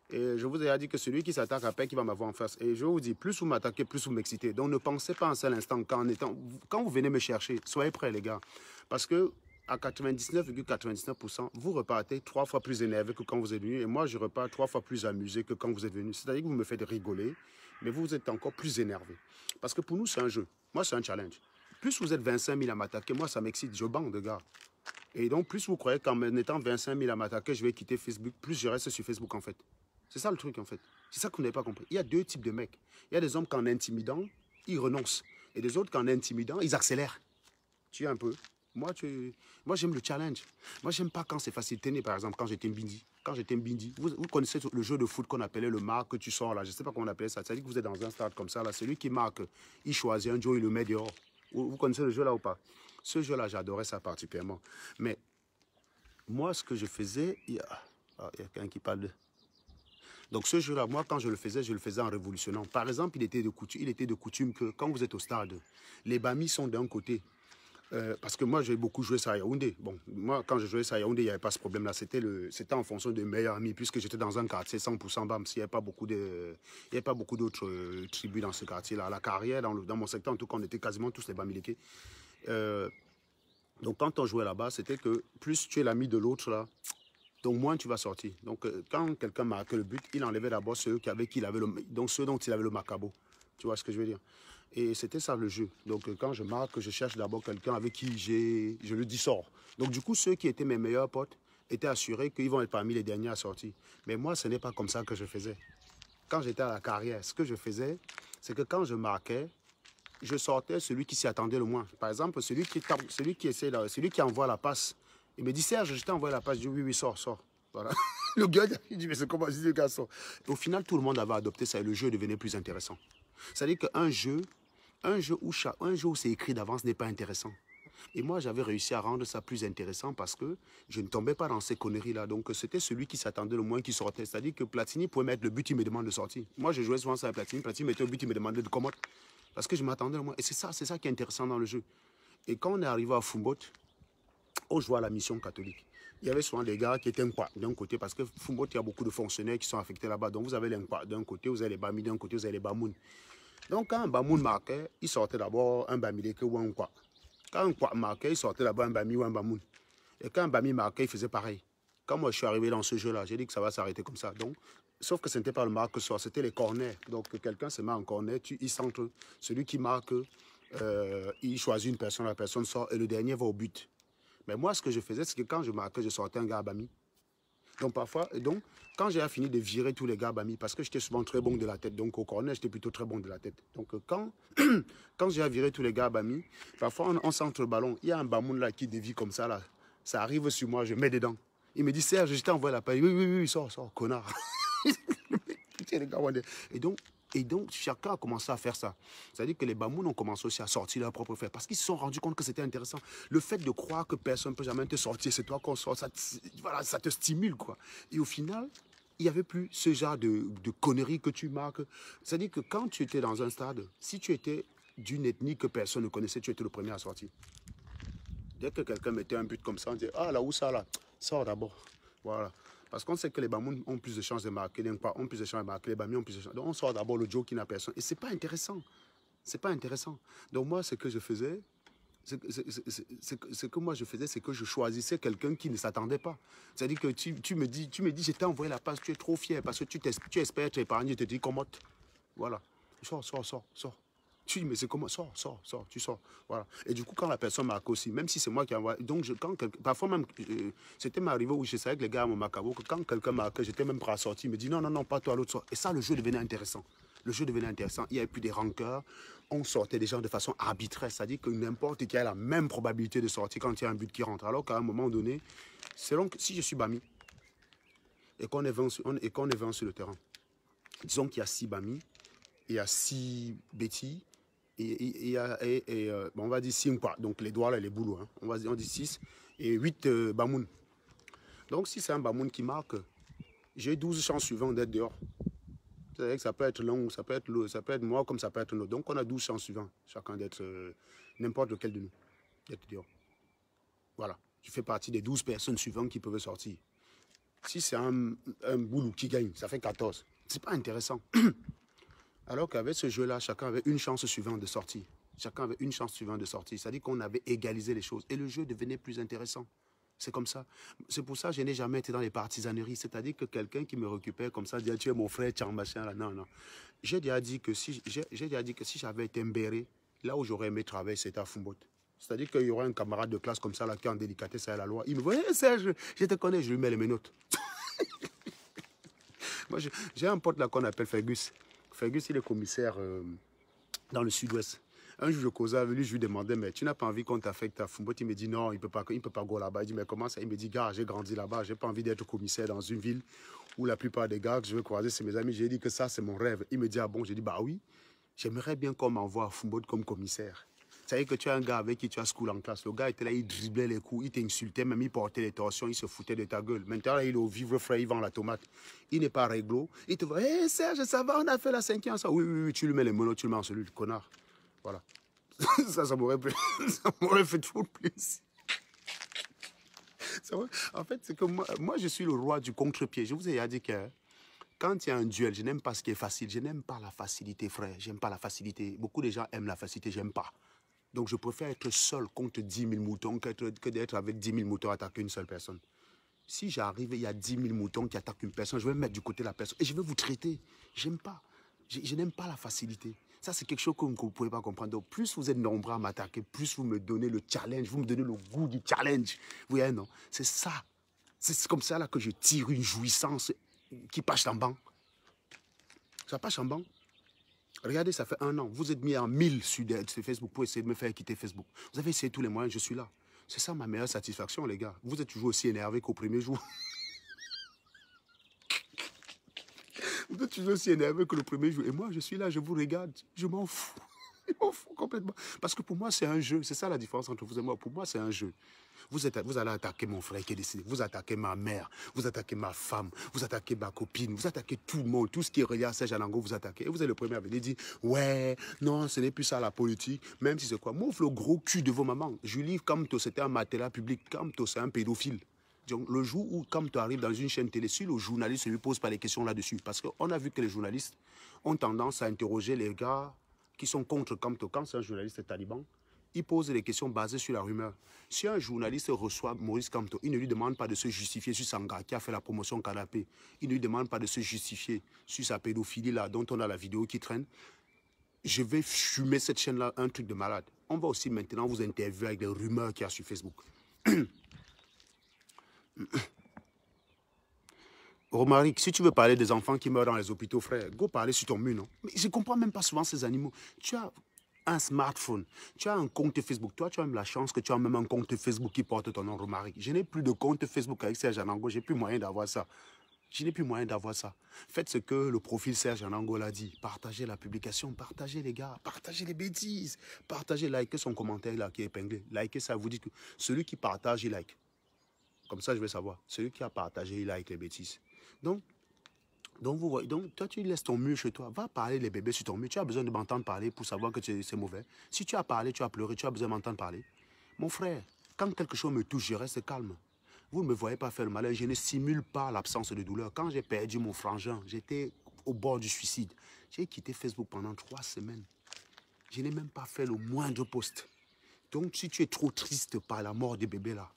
Et je vous ai dit que celui qui s'attaque à PEC, il va m'avoir en face. Et je vous dis, plus vous m'attaquez, plus vous m'excitez. Donc ne pensez pas un seul instant quand vous venez me chercher, soyez prêts les gars. Parce que à 99,99%, vous repartez 3 fois plus énervé que quand vous êtes venu. Et moi, je repars 3 fois plus amusé que quand vous êtes venu. C'est-à-dire que vous me faites rigoler, mais vous êtes encore plus énervé. Parce que pour nous, c'est un jeu. Moi, c'est un challenge. Plus vous êtes 25 000 à m'attaquer, moi, ça m'excite. Je bande, gars. Et donc, plus vous croyez qu'en étant 25 000 à m'attaquer, je vais quitter Facebook, plus je reste sur Facebook, en fait. C'est ça le truc, en fait. C'est ça que vous n'avez pas compris. Il y a 2 types de mecs. Il y a des hommes qu'en intimidant, ils renoncent. Et des autres qu'en intimidant, ils accélèrent. Tu es un peu. Moi, j'aime le challenge. Moi, j'aime pas quand c'est facile. Tenez, par exemple, quand j'étais Mbindi. Vous connaissez le jeu de foot qu'on appelait le marque que tu sors là. Je ne sais pas comment on appelait ça. C'est-à-dire que vous êtes dans un stade comme ça. Là, celui qui marque, il choisit un Joe, il le met dehors. Vous connaissez le jeu là ou pas? Ce jeu-là, j'adorais ça particulièrement. Mais moi, ce que je faisais, il y a quelqu'un qui parle de... Donc ce jeu-là, moi, quand je le faisais en révolutionnant. Par exemple, il était de coutume que quand vous êtes au stade, les bamis sont d'un côté, Parce que moi, j'ai beaucoup joué ça à Yaoundé. Bon, moi, quand je jouais ça à Yaoundé, il n'y avait pas ce problème-là. C'était en fonction de meilleurs amis, puisque j'étais dans un quartier 100% BAM. Il n'y avait pas beaucoup d'autres tribus dans ce quartier-là. À la carrière, dans mon secteur, en tout cas, on était quasiment tous les Bamileke. Donc, quand on jouait là-bas, c'était que plus tu es l'ami de l'autre, là, donc moins tu vas sortir. Donc, quand quelqu'un marquait le but, il enlevait d'abord ceux dont il avait le macabo. Tu vois ce que je veux dire? Et c'était ça le jeu. Donc, quand je marque, je cherche d'abord quelqu'un avec qui je le dis sort. Donc, du coup, ceux qui étaient mes meilleurs potes étaient assurés qu'ils vont être parmi les derniers à sortir. Mais moi, ce n'est pas comme ça que je faisais. Quand j'étais à la carrière, ce que je faisais, c'est que quand je marquais, je sortais celui qui s'y attendait le moins. Par exemple, celui qui envoie la passe. Il me dit, Serge, je t'ai envoyé la passe. Je dis, oui, sors. Voilà. Le gars, il dit, mais c'est comment? Je dis, le gars sort. Et au final, tout le monde avait adopté ça et le jeu devenait plus intéressant. C'est-à-dire qu'un jeu où c'est écrit d'avance n'est pas intéressant. Et moi, j'avais réussi à rendre ça plus intéressant parce que je ne tombais pas dans ces conneries-là. Donc, c'était celui qui s'attendait le moins qui sortait. C'est-à-dire que Platini pouvait mettre le but, il me demande de sortir. Moi, je jouais souvent ça à Platini. Platini mettait le but, il me demandait de commote. Parce que je m'attendais le moins. Et c'est ça qui est intéressant dans le jeu. Et quand on est arrivé à Foumbot, on jouait à la mission catholique. Il y avait souvent des gars qui étaient d'un côté, parce que Foumbot, il y a beaucoup de fonctionnaires qui sont affectés là-bas. Donc, vous avez les d'un côté, vous avez les Bami d'un côté, vous avez les Bamoun. Donc, quand un Bamoun marquait, il sortait d'abord un Bamileke ou un Nkwa. Quand un Nkwa marquait, il sortait d'abord un Bami ou un Bamoun. Et quand un Bami marquait, il faisait pareil. Quand moi, je suis arrivé dans ce jeu-là, j'ai dit que ça va s'arrêter comme ça. Donc, sauf que ce n'était pas le marque sort, c'était les corners. Donc, quelqu'un se met en corner, il centre. Celui qui marque, il choisit une personne, la personne sort et le dernier va au but. Mais moi, ce que je faisais, c'est que quand je marquais, je sortais un gars à Bami. Donc, quand j'ai fini de virer tous les gars à Bami, parce que j'étais souvent très bon de la tête, donc au corner, j'étais plutôt très bon de la tête. Donc, quand j'ai viré tous les gars à Bami, parfois, on centre le ballon. Il y a un Bamoun là qui dévie comme ça, là. Ça arrive sur moi, je mets dedans. Il me dit, Serge, je t'ai envoyé la paille. Oui, sors, connard. Et donc, chacun a commencé à faire ça. C'est-à-dire que les Bamouns ont commencé aussi à sortir leur propre fer. Parce qu'ils se sont rendus compte que c'était intéressant. Le fait de croire que personne ne peut jamais te sortir, c'est toi qu'on sort, ça te stimule, quoi. Et au final, il n'y avait plus ce genre de conneries que tu marques. C'est-à-dire que quand tu étais dans un stade, si tu étais d'une ethnie que personne ne connaissait, tu étais le premier à sortir. Dès que quelqu'un mettait un but comme ça, on disait, ah là, où ça là? Sors d'abord. Voilà. Parce qu'on sait que les Bamouns ont plus de chances de marquer, les Nkwa ont plus de chances de marquer, les Bami ont plus de chances. Donc on sort d'abord le Joe qui n'a personne. Et c'est pas intéressant. C'est pas intéressant. Donc moi, ce que je faisais, c'est que je choisissais quelqu'un qui ne s'attendait pas. C'est-à-dire que tu me dis, je t'ai envoyé la passe, tu es trop fier parce que tu espères être épargné, tu te dis, comment? Voilà. Sors. Tu dis, mais c'est comment? Sors, tu sors. Voilà. Et du coup, quand la personne marque aussi, même si c'est moi qui envoie, donc parfois même, c'était m'arrivé où je savais que les gars m'ont marqué, que quand quelqu'un marquait, j'étais même prêt à sortir, il me dit non, pas toi, l'autre sort. Et ça, le jeu devenait intéressant. Il n'y avait plus des rancœurs, on sortait des gens de façon arbitraire, c'est-à-dire que n'importe qui a la même probabilité de sortir quand il y a un but qui rentre. Alors qu'à un moment donné, selon que si je suis Bami et qu'on est 20 sur le terrain, disons qu'il y a 6 Bami, il y a 6 Betty, on va dire 6 quoi. Donc les doigts là, les boulots, hein. On dit 6 et 8 Bamoun. Donc si c'est un Bamoun qui marque, j'ai 12 chances suivantes d'être dehors. C'est-à-dire que ça peut être long, ça peut être moi comme ça peut être l'autre. Donc on a 12 chances suivantes, chacun d'être n'importe lequel de nous, d'être dehors. Voilà, je fais partie des 12 personnes suivantes qui peuvent sortir. Si c'est un boulot qui gagne, ça fait 14. C'est pas intéressant. Alors qu'avec ce jeu-là, chacun avait une chance suivante de sortir. C'est-à-dire qu'on avait égalisé les choses. Et le jeu devenait plus intéressant. C'est comme ça. C'est pour ça que je n'ai jamais été dans les partisaneries. C'est-à-dire que quelqu'un qui me récupère comme ça, dit, tu es mon frère, tu es un machin. Là. Non. J'ai déjà dit que si j'avais été mbéré, là où j'aurais aimé travailler, c'était à Foumbot. C'est-à-dire qu'il y aurait un camarade de classe comme ça, là, qui est en délicatesse à la loi. Il me voit, hey, Serge, je te connais, je lui mets les menottes. Moi, j'ai un pote là qu'on appelle Fergus. Fergus, il est commissaire dans le sud-ouest. Un jour, je causais avec lui, je lui demandais, mais tu n'as pas envie qu'on t'affecte à Foumbot? Il me dit non, il ne peut pas go là-bas. Il dit, mais comment ça? Il me dit, gars, j'ai grandi là-bas, je n'ai pas envie d'être commissaire dans une ville où la plupart des gars que je veux croiser, c'est mes amis. J'ai dit que ça, c'est mon rêve. Il me dit, ah bon? J'ai dit, bah oui, j'aimerais bien qu'on m'envoie à Foumbot comme commissaire. Ça veut dire que tu as un gars avec qui tu as school en classe. Le gars était là, il driblait les coups, il t'insultait, même il portait les torsions, il se foutait de ta gueule. Maintenant, là, il est au vivre frais, il vend la tomate. Il n'est pas réglo. Il te voit, hé Serge, ça va, on a fait la 5e. Ça. Oui, tu lui mets les monos, tu le mets en celui, connard. Voilà. Ça m'aurait fait trop plaisir. En fait, c'est que moi, je suis le roi du contre-pied. Je vous ai déjà dit que quand il y a un duel, je n'aime pas ce qui est facile. Je n'aime pas la facilité, frère. J'aime pas la facilité. Beaucoup de gens aiment la facilité, j'aime pas. Donc, je préfère être seul contre 10 000 moutons que d'être avec 10 000 moutons attaquer une seule personne. Si j'arrive et il y a 10 000 moutons qui attaquent une personne, je vais me mettre du côté de la personne et je vais vous traiter. J'aime pas. Je n'aime pas la facilité. Ça, c'est quelque chose que vous ne pouvez pas comprendre. Donc, plus vous êtes nombreux à m'attaquer, plus vous me donnez le challenge, vous me donnez le goût du challenge. Vous voyez, non? C'est ça. C'est comme ça là, que je tire une jouissance qui passe en banc. Ça passe en banc. Regardez, ça fait 1 an. Vous êtes mis en 1000 sur Facebook pour essayer de me faire quitter Facebook. Vous avez essayé tous les moyens, je suis là. C'est ça ma meilleure satisfaction, les gars. Vous êtes toujours aussi énervé qu'au premier jour. Vous êtes toujours aussi énervé que le premier jour. Et moi, je suis là, je vous regarde. Je m'en fous. Je m'en fous complètement. Parce que pour moi, c'est un jeu. C'est ça la différence entre vous et moi. Pour moi, c'est un jeu. Vous allez attaquer mon frère qui est décédé. Vous attaquez ma mère. Vous attaquez ma femme. Vous attaquez ma copine. Vous attaquez tout le monde. Tout ce qui est relié à Serge Anango, vous attaquez. Et vous êtes le premier à venir dire, ouais, non, ce n'est plus ça la politique. Même si c'est quoi. M'ouvre le gros cul de vos mamans. Julie Kamto, c'était un matelas public. Kamto, c'est un pédophile. Donc, le jour où Kamto arrive dans une chaîne télé, si le journaliste ne lui pose pas les questions là-dessus, parce qu'on a vu que les journalistes ont tendance à interroger les gars qui sont contre Kamto. Quand c'est un journaliste taliban, il pose des questions basées sur la rumeur. Si un journaliste reçoit Maurice Kamto, il ne lui demande pas de se justifier sur Sanga qui a fait la promotion canapé. Il ne lui demande pas de se justifier sur sa pédophilie là, dont on a la vidéo qui traîne. Je vais fumer cette chaîne-là, un truc de malade. On va aussi maintenant vous interviewer avec des rumeurs qu'il y a sur Facebook. Romaric, si tu veux parler des enfants qui meurent dans les hôpitaux, frère, go parler sur ton mur, non? Mais je ne comprends même pas souvent ces animaux. Tu as un smartphone, tu as un compte Facebook. Toi, tu as même la chance que tu as même un compte Facebook qui porte ton nom, Romaric. Je n'ai plus de compte Facebook avec Serge Anango, j'ai plus moyen d'avoir ça. Je n'ai plus moyen d'avoir ça. Faites ce que le profil Serge Anango l'a dit. Partagez la publication, partagez les gars, partagez les bêtises. Partagez, likez son commentaire là qui est épinglé. Likez ça, vous dites que celui qui partage, il like. Comme ça, je vais savoir. Celui qui a partagé, il like les bêtises. Donc, toi, tu laisses ton mur chez toi. Va parler les bébés sur ton mur. Tu as besoin de m'entendre parler pour savoir que c'est mauvais. Si tu as parlé, tu as pleuré, tu as besoin de m'entendre parler. Mon frère, quand quelque chose me touche, je reste calme. Vous ne me voyez pas faire le malin. Je ne simule pas l'absence de douleur. Quand j'ai perdu mon frangin, j'étais au bord du suicide. J'ai quitté Facebook pendant 3 semaines. Je n'ai même pas fait le moindre post. Donc, si tu es trop triste par la mort des bébés là,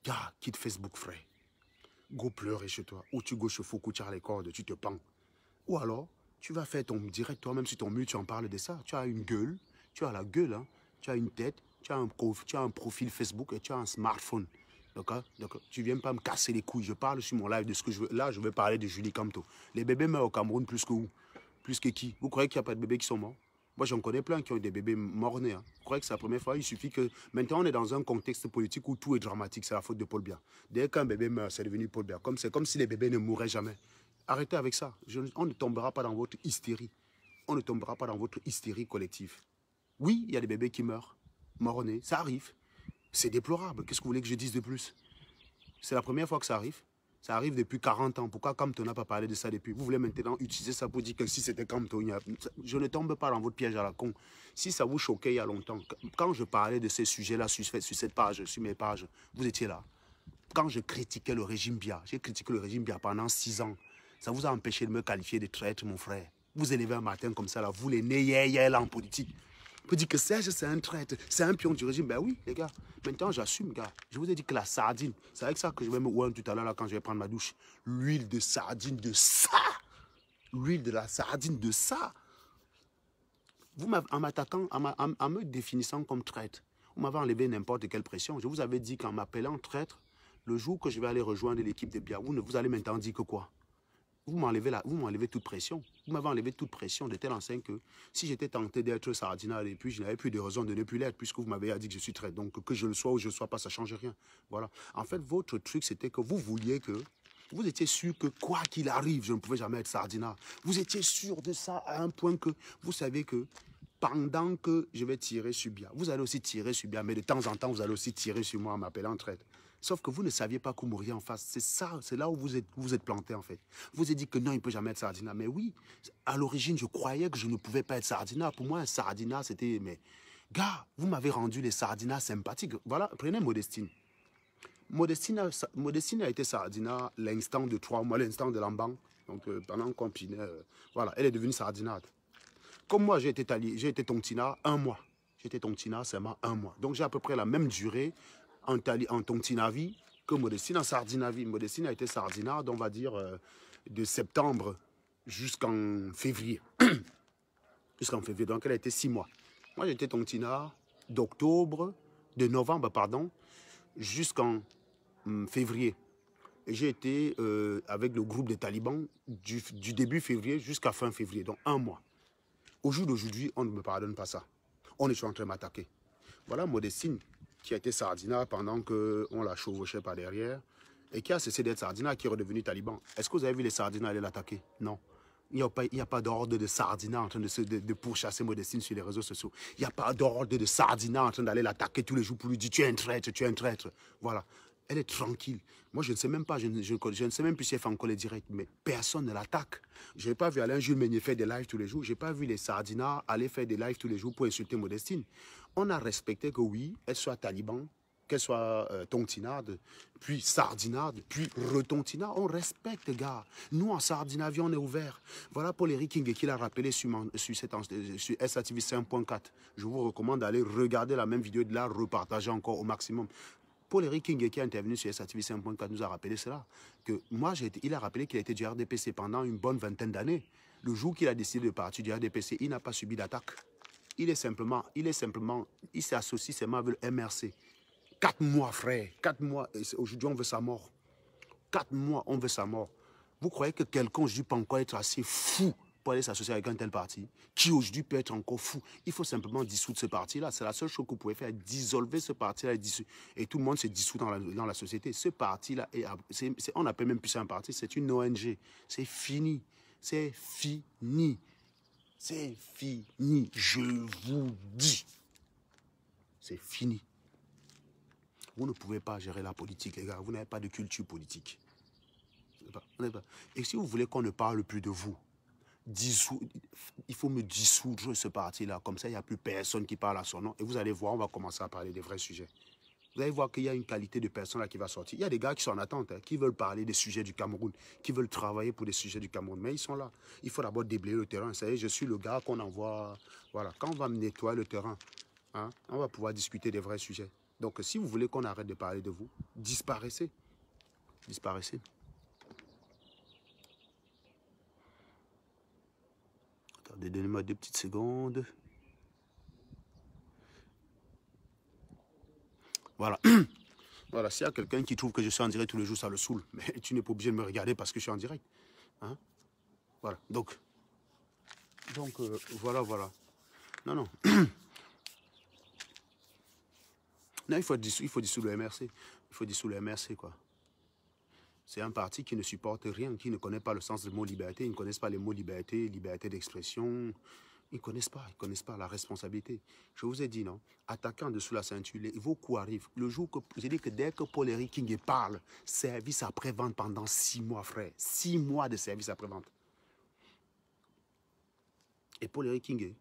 gars, quitte Facebook, frère. Go pleurer chez toi. Ou tu go chez Foucault, tu as les cordes, tu te pends. Ou alors, tu vas faire ton direct, toi-même sur ton mur, tu en parles de ça. Tu as une gueule, tu as la gueule, hein. Tu as une tête, tu as un profil Facebook et tu as un smartphone. D'accord? Tu ne viens pas me casser les couilles. Je parle sur mon live de ce que je veux. Là, je vais parler de Julie Kamto. Les bébés meurent au Cameroun plus que où? Plus que qui? Vous croyez qu'il n'y a pas de bébés qui sont morts? Moi, j'en connais plein qui ont des bébés morts-nés. Hein. Vous croyez que c'est la première fois? Il suffit que... Maintenant, on est dans un contexte politique où tout est dramatique. C'est la faute de Paul Biya. Dès qu'un bébé meurt, c'est devenu Paul Biya. C'est comme si les bébés ne mourraient jamais. Arrêtez avec ça. On ne tombera pas dans votre hystérie. On ne tombera pas dans votre hystérie collective. Oui, il y a des bébés qui meurent. Morts-nés. Ça arrive. C'est déplorable. Qu'est-ce que vous voulez que je dise de plus? C'est la première fois que ça arrive. Ça arrive depuis 40 ans. Pourquoi Kamto n'a pas parlé de ça depuis? Vous voulez maintenant utiliser ça pour dire que si c'était Kamto, je ne tombe pas dans votre piège à la con. Si ça vous choquait il y a longtemps, quand je parlais de ces sujets-là sur cette page, sur mes pages, vous étiez là. Quand je critiquais le régime Biya, j'ai critiqué le régime Biya pendant 6 ans. Ça vous a empêché de me qualifier de traître, mon frère. Vous élevez un matin comme ça, là, vous les nez là en politique. Vous dites que Serge, c'est un traître, c'est un pion du régime. Ben oui, les gars, maintenant j'assume, gars. Je vous ai dit que la sardine, c'est avec ça que je vais me ouin tout à l'heure quand je vais prendre ma douche. L'huile de sardine de ça. L'huile de la sardine de ça. Vous en m'attaquant, en me définissant comme traître, vous m'avez enlevé n'importe quelle pression. Je vous avais dit qu'en m'appelant traître, le jour que je vais aller rejoindre l'équipe de Biya, vous allez maintenant dire que quoi? Vous m'enlevez toute pression. Vous m'avez enlevé toute pression de telle enseigne que si j'étais tenté d'être sardinal et puis je n'avais plus de raison de ne plus l'être puisque vous m'avez dit que je suis traître. Donc que je le sois ou je ne le sois pas, ça ne change rien. Voilà. En fait, votre truc, c'était que vous vouliez que... Vous étiez sûr que quoi qu'il arrive, je ne pouvais jamais être sardinal. Vous étiez sûr de ça à un point que vous savez que pendant que je vais tirer sur Biya, vous allez aussi tirer sur Biya, mais de temps en temps, vous allez aussi tirer sur moi en m'appelant traître. Sauf que vous ne saviez pas qu'on mourrait en face. C'est ça, c'est là où vous êtes planté en fait. Vous avez dit que non, il ne peut jamais être sardinat. Mais oui, à l'origine, je croyais que je ne pouvais pas être sardinat. Pour moi, un sardinat, c'était Gars, vous m'avez rendu les sardinats sympathiques. Voilà, prenez Modestine. Modestine a été sardina l'instant de 3 mois, l'instant de l'emban. Donc, pendant qu'on pinait, voilà, elle est devenue sardinade. Comme moi, j'ai été tontina 1 mois. J'étais tontina seulement 1 mois. Donc, j'ai à peu près la même durée en tontinavi que Modestine en sardinavi. Modestine a été sardinade, on va dire, de septembre jusqu'en février. Jusqu'en février. Donc, elle a été 6 mois. Moi, j'étais tontina de novembre, pardon, jusqu'en février. Et j'ai été avec le groupe des talibans du début février jusqu'à fin février, donc 1 mois. Au jour d'aujourd'hui, on ne me pardonne pas ça. On est en train de m'attaquer. Voilà Modestine qui a été sardina pendant qu'on la chevauchait par derrière et qui a cessé d'être sardina, qui est redevenu taliban. Est-ce que vous avez vu les sardinats aller l'attaquer? Non. Il n'y a pas d'ordre de sardina en train de pourchasser Modestine sur les réseaux sociaux. Il n'y a pas d'ordre de sardina en train d'aller l'attaquer tous les jours pour lui dire tu es un traître, tu es un traître. Voilà. Elle est tranquille. Moi, je ne sais même pas, je ne sais même plus si elle fait encore les directs, mais personne ne l'attaque. Je n'ai pas vu Alain Jules Meunier faire des lives tous les jours. Je n'ai pas vu les sardinats aller faire des lives tous les jours pour insulter Modestine. On a respecté que oui, elle soit taliban, qu'elle soit tontinade, puis sardinade, puis retontinade. On respecte, gars. Nous, en sardinavie, on est ouvert. Voilà Paul Eric King qui l'a rappelé sur SATV 5.4. Je vous recommande d'aller regarder la même vidéo et de la repartager encore au maximum. Paul Eric King qui est intervenu sur SATV 5.4 nous a rappelé cela. Que moi, il a rappelé qu'il a été du RDPC pendant une bonne vingtaine d'années. Le jour qu'il a décidé de partir du RDPC, il n'a pas subi d'attaque. Il s'est associé seulement avec le MRC. 4 mois, frère. 4 mois. Aujourd'hui, on veut sa mort. 4 mois, on veut sa mort. Vous croyez que quelqu'un aujourd'hui peut encore être assez fou pour aller s'associer avec un tel parti, qui aujourd'hui peut être encore fou? Il faut simplement dissoudre ce parti-là. C'est la seule chose que vous pouvez faire, dissolver ce parti-là et tout le monde se dissout dans la société. Ce parti-là, on n'appelle même plus ça un parti, c'est une ONG. C'est fini. C'est fini. C'est fini. Je vous dis. C'est fini. Vous ne pouvez pas gérer la politique, les gars. Vous n'avez pas de culture politique. Et si vous voulez qu'on ne parle plus de vous, il faut me dissoudre ce parti-là. Comme ça, il n'y a plus personne qui parle à son nom. Et vous allez voir, on va commencer à parler des vrais sujets. Vous allez voir qu'il y a une qualité de personnes là qui va sortir. Il y a des gars qui sont en attente, qui veulent parler des sujets du Cameroun, qui veulent travailler pour des sujets du Cameroun. Mais ils sont là. Il faut d'abord déblayer le terrain. Vous savez, je suis le gars qu'on envoie. Voilà. Quand on va me nettoyer le terrain, hein, on va pouvoir discuter des vrais sujets. Donc, si vous voulez qu'on arrête de parler de vous, disparaissez. Disparaissez. Attendez, donnez-moi 2 petites secondes. Voilà. Voilà, s'il y a quelqu'un qui trouve que je suis en direct tous les jours, ça le saoule. Mais tu n'es pas obligé de me regarder parce que je suis en direct. Hein? Voilà. Donc voilà. Non. Non, il faut dissoudre le MRC. Il faut dissoudre le MRC, quoi. C'est un parti qui ne supporte rien, qui ne connaît pas le sens du mot liberté. Ils ne connaissent pas les mots liberté, liberté d'expression. Ils ne connaissent pas la responsabilité. Je vous ai dit, non, attaquant en dessous la ceinture, vos coups arrivent. Le jour que, j'ai dit que dès que Paul Eric King parle, service après-vente pendant 6 mois, frère. 6 mois de service après-vente. Et Paul Eric King,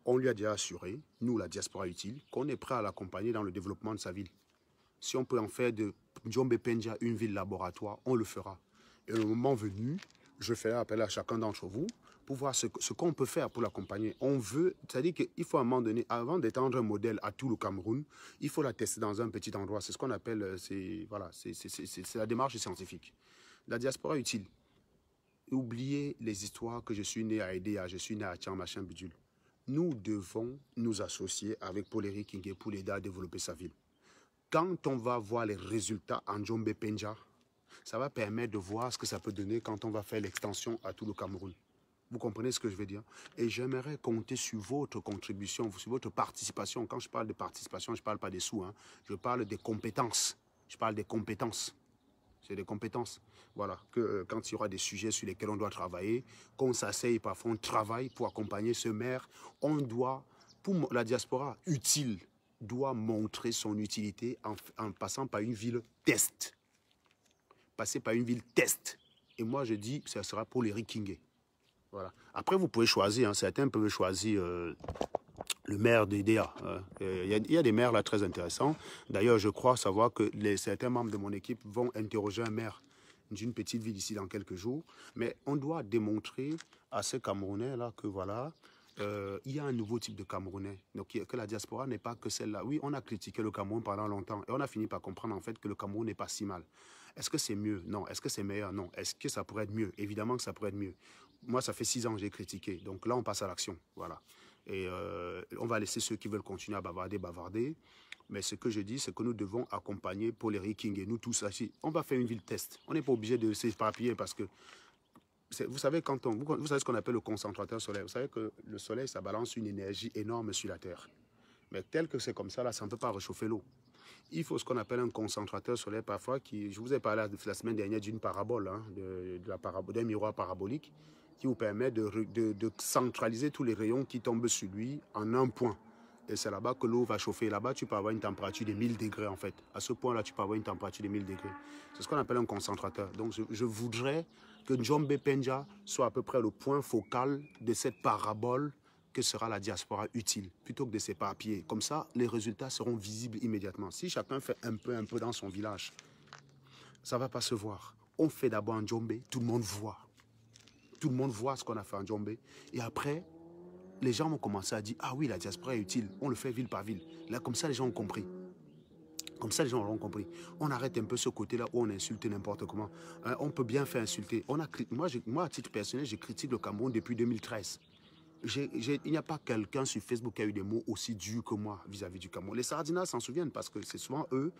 on lui a déjà assuré, nous, la diaspora utile, qu'on est prêt à l'accompagner dans le développement de sa ville. Si on peut en faire de Djombe-Penja une ville laboratoire, on le fera. Et le moment venu, je ferai appel à chacun d'entre vous pour voir ce qu'on peut faire pour l'accompagner. On veut, c'est-à-dire qu'il faut à un moment donné, avant d'étendre un modèle à tout le Cameroun, il faut la tester dans un petit endroit. C'est ce qu'on appelle, voilà, c'est la démarche scientifique. La diaspora utile. Oubliez les histoires que je suis né à Edea, je suis né à Tian, machin, bidule. Nous devons nous associer avec Paul Eric King pour l'aider à développer sa ville. Quand on va voir les résultats en Djombe-Penja, ça va permettre de voir ce que ça peut donner quand on va faire l'extension à tout le Cameroun. Vous comprenez ce que je veux dire? Et j'aimerais compter sur votre contribution, sur votre participation. Quand je parle de participation, je ne parle pas des sous, hein. Je parle des compétences. Je parle des compétences. C'est des compétences. Voilà, que quand il y aura des sujets sur lesquels on doit travailler, qu'on s'asseye, parfois on travaille pour accompagner ce maire, on doit, pour la diaspora utile, doit montrer son utilité en passant par une ville test. Passer par une ville test. Et moi, je dis, ça sera pour les King. Voilà. Après, vous pouvez choisir. Hein, certains peuvent choisir le maire d'EDA. Il y a des maires là très intéressants. D'ailleurs, je crois savoir que certains membres de mon équipe vont interroger un maire d'une petite ville ici dans quelques jours. Mais on doit démontrer à ces Camerounais là que voilà, il y a un nouveau type de Camerounais. Donc que la diaspora n'est pas que celle-là. Oui, on a critiqué le Cameroun pendant longtemps et on a fini par comprendre en fait que le Cameroun n'est pas si mal. Est-ce que c'est mieux? Non. Est-ce que c'est meilleur? Non. Est-ce que ça pourrait être mieux? Évidemment que ça pourrait être mieux. Moi, ça fait 6 ans que j'ai critiqué. Donc là, on passe à l'action. Voilà. Et on va laisser ceux qui veulent continuer à bavarder. Mais ce que je dis, c'est que nous devons accompagner Paul Eric King et nous tous. On va faire une ville test. On n'est pas obligé de s'éparpiller parce que, vous savez, vous savez ce qu'on appelle le concentrateur solaire. Vous savez que le soleil, ça balance une énergie énorme sur la Terre. Mais tel que c'est comme ça, là, ça ne peut pas réchauffer l'eau. Il faut ce qu'on appelle un concentrateur solaire parfois. Je vous ai parlé la semaine dernière d'une parabole, hein, d'un miroir parabolique qui vous permet de centraliser tous les rayons qui tombent sur lui en un point. Et c'est là-bas que l'eau va chauffer. Là-bas, tu peux avoir une température de 1000 degrés en fait. À ce point-là, tu peux avoir une température de 1000 degrés. C'est ce qu'on appelle un concentrateur. Donc, je voudrais que Njombe Penja soit à peu près le point focal de cette parabole que sera la diaspora utile, plutôt que de s'éparpiller. Comme ça, les résultats seront visibles immédiatement. Si chacun fait un peu dans son village, ça ne va pas se voir. On fait d'abord en Njombe, tout le monde voit. Tout le monde voit ce qu'on a fait en Njombe. Et après, les gens vont commencer à dire « Ah oui, la diaspora est utile, on le fait ville par ville. » Là, comme ça, les gens ont compris. Comme ça, les gens auront compris. On arrête un peu ce côté-là où on insulte n'importe comment. On peut bien faire insulter. Moi, à titre personnel, je critique le Cameroun depuis 2013. Il n'y a pas quelqu'un sur Facebook qui a eu des mots aussi durs que moi vis-à-vis du Cameroun. Les Sardinas s'en souviennent parce que c'est souvent eux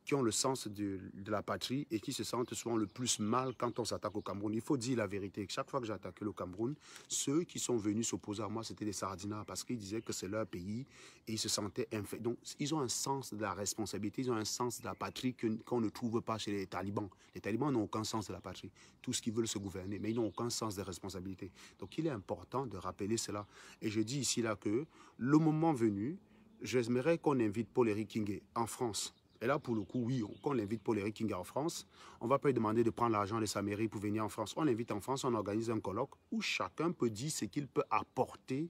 qui ont le sens de la patrie et qui se sentent souvent le plus mal quand on s'attaque au Cameroun. Il faut dire la vérité. Chaque fois que j'ai attaqué le Cameroun, ceux qui sont venus s'opposer à moi, c'était les Sardinas parce qu'ils disaient que c'est leur pays et ils se sentaient inférieurs. Donc, ils ont un sens de la responsabilité, ils ont un sens de la patrie qu'on ne trouve pas chez les talibans. Les talibans n'ont aucun sens de la patrie. Tout ce qu'ils veulent se gouverner, mais ils n'ont aucun sens de responsabilité. Donc, il est important de rappeler cela. Et je dis ici là que le moment venu, j'aimerais qu'on invite Paul Eric King en France. Et là, pour le coup, oui, quand on invite Paul Eric King en France, on ne va pas lui demander de prendre l'argent de sa mairie pour venir en France. On l'invite en France, on organise un colloque où chacun peut dire ce qu'il peut apporter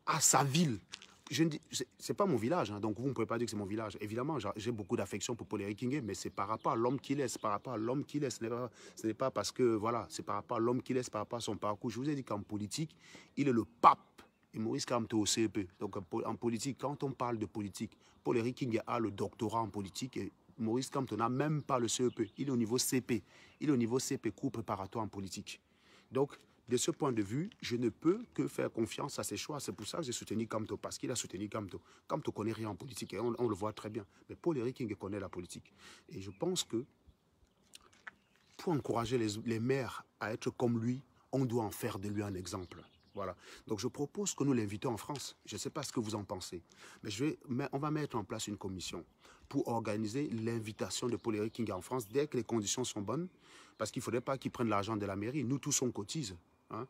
à sa ville. Ce n'est pas mon village, hein, donc vous ne pouvez pas dire que c'est mon village. Évidemment, j'ai beaucoup d'affection pour Paul Eric King, mais c'est par rapport à l'homme qu'il est, c'est par rapport à l'homme qu'il est. Ce n'est pas parce que, voilà, c'est par rapport à l'homme qu'il est, c'est par rapport à son parcours. Je vous ai dit qu'en politique, il est le pape. Et Maurice Kamto au CEP. Donc en politique, quand on parle de politique, Paul Eric King a le doctorat en politique et Maurice Kamto n'a même pas le CEP. Il est au niveau CP. Il est au niveau CP, cours préparatoire en politique. Donc, de ce point de vue, je ne peux que faire confiance à ses choix. C'est pour ça que j'ai soutenu Kamto, parce qu'il a soutenu Kamto. Kamto ne connaît rien en politique et on le voit très bien. Mais Paul Eric King connaît la politique. Et je pense que pour encourager les maires à être comme lui, on doit en faire de lui un exemple. Voilà. Donc je propose que nous l'invitons en France. Je ne sais pas ce que vous en pensez. Mais on va mettre en place une commission pour organiser l'invitation de Paul Eric King en France dès que les conditions sont bonnes. Parce qu'il ne faudrait pas qu'ils prennent l'argent de la mairie. Nous tous on cotise. Hein.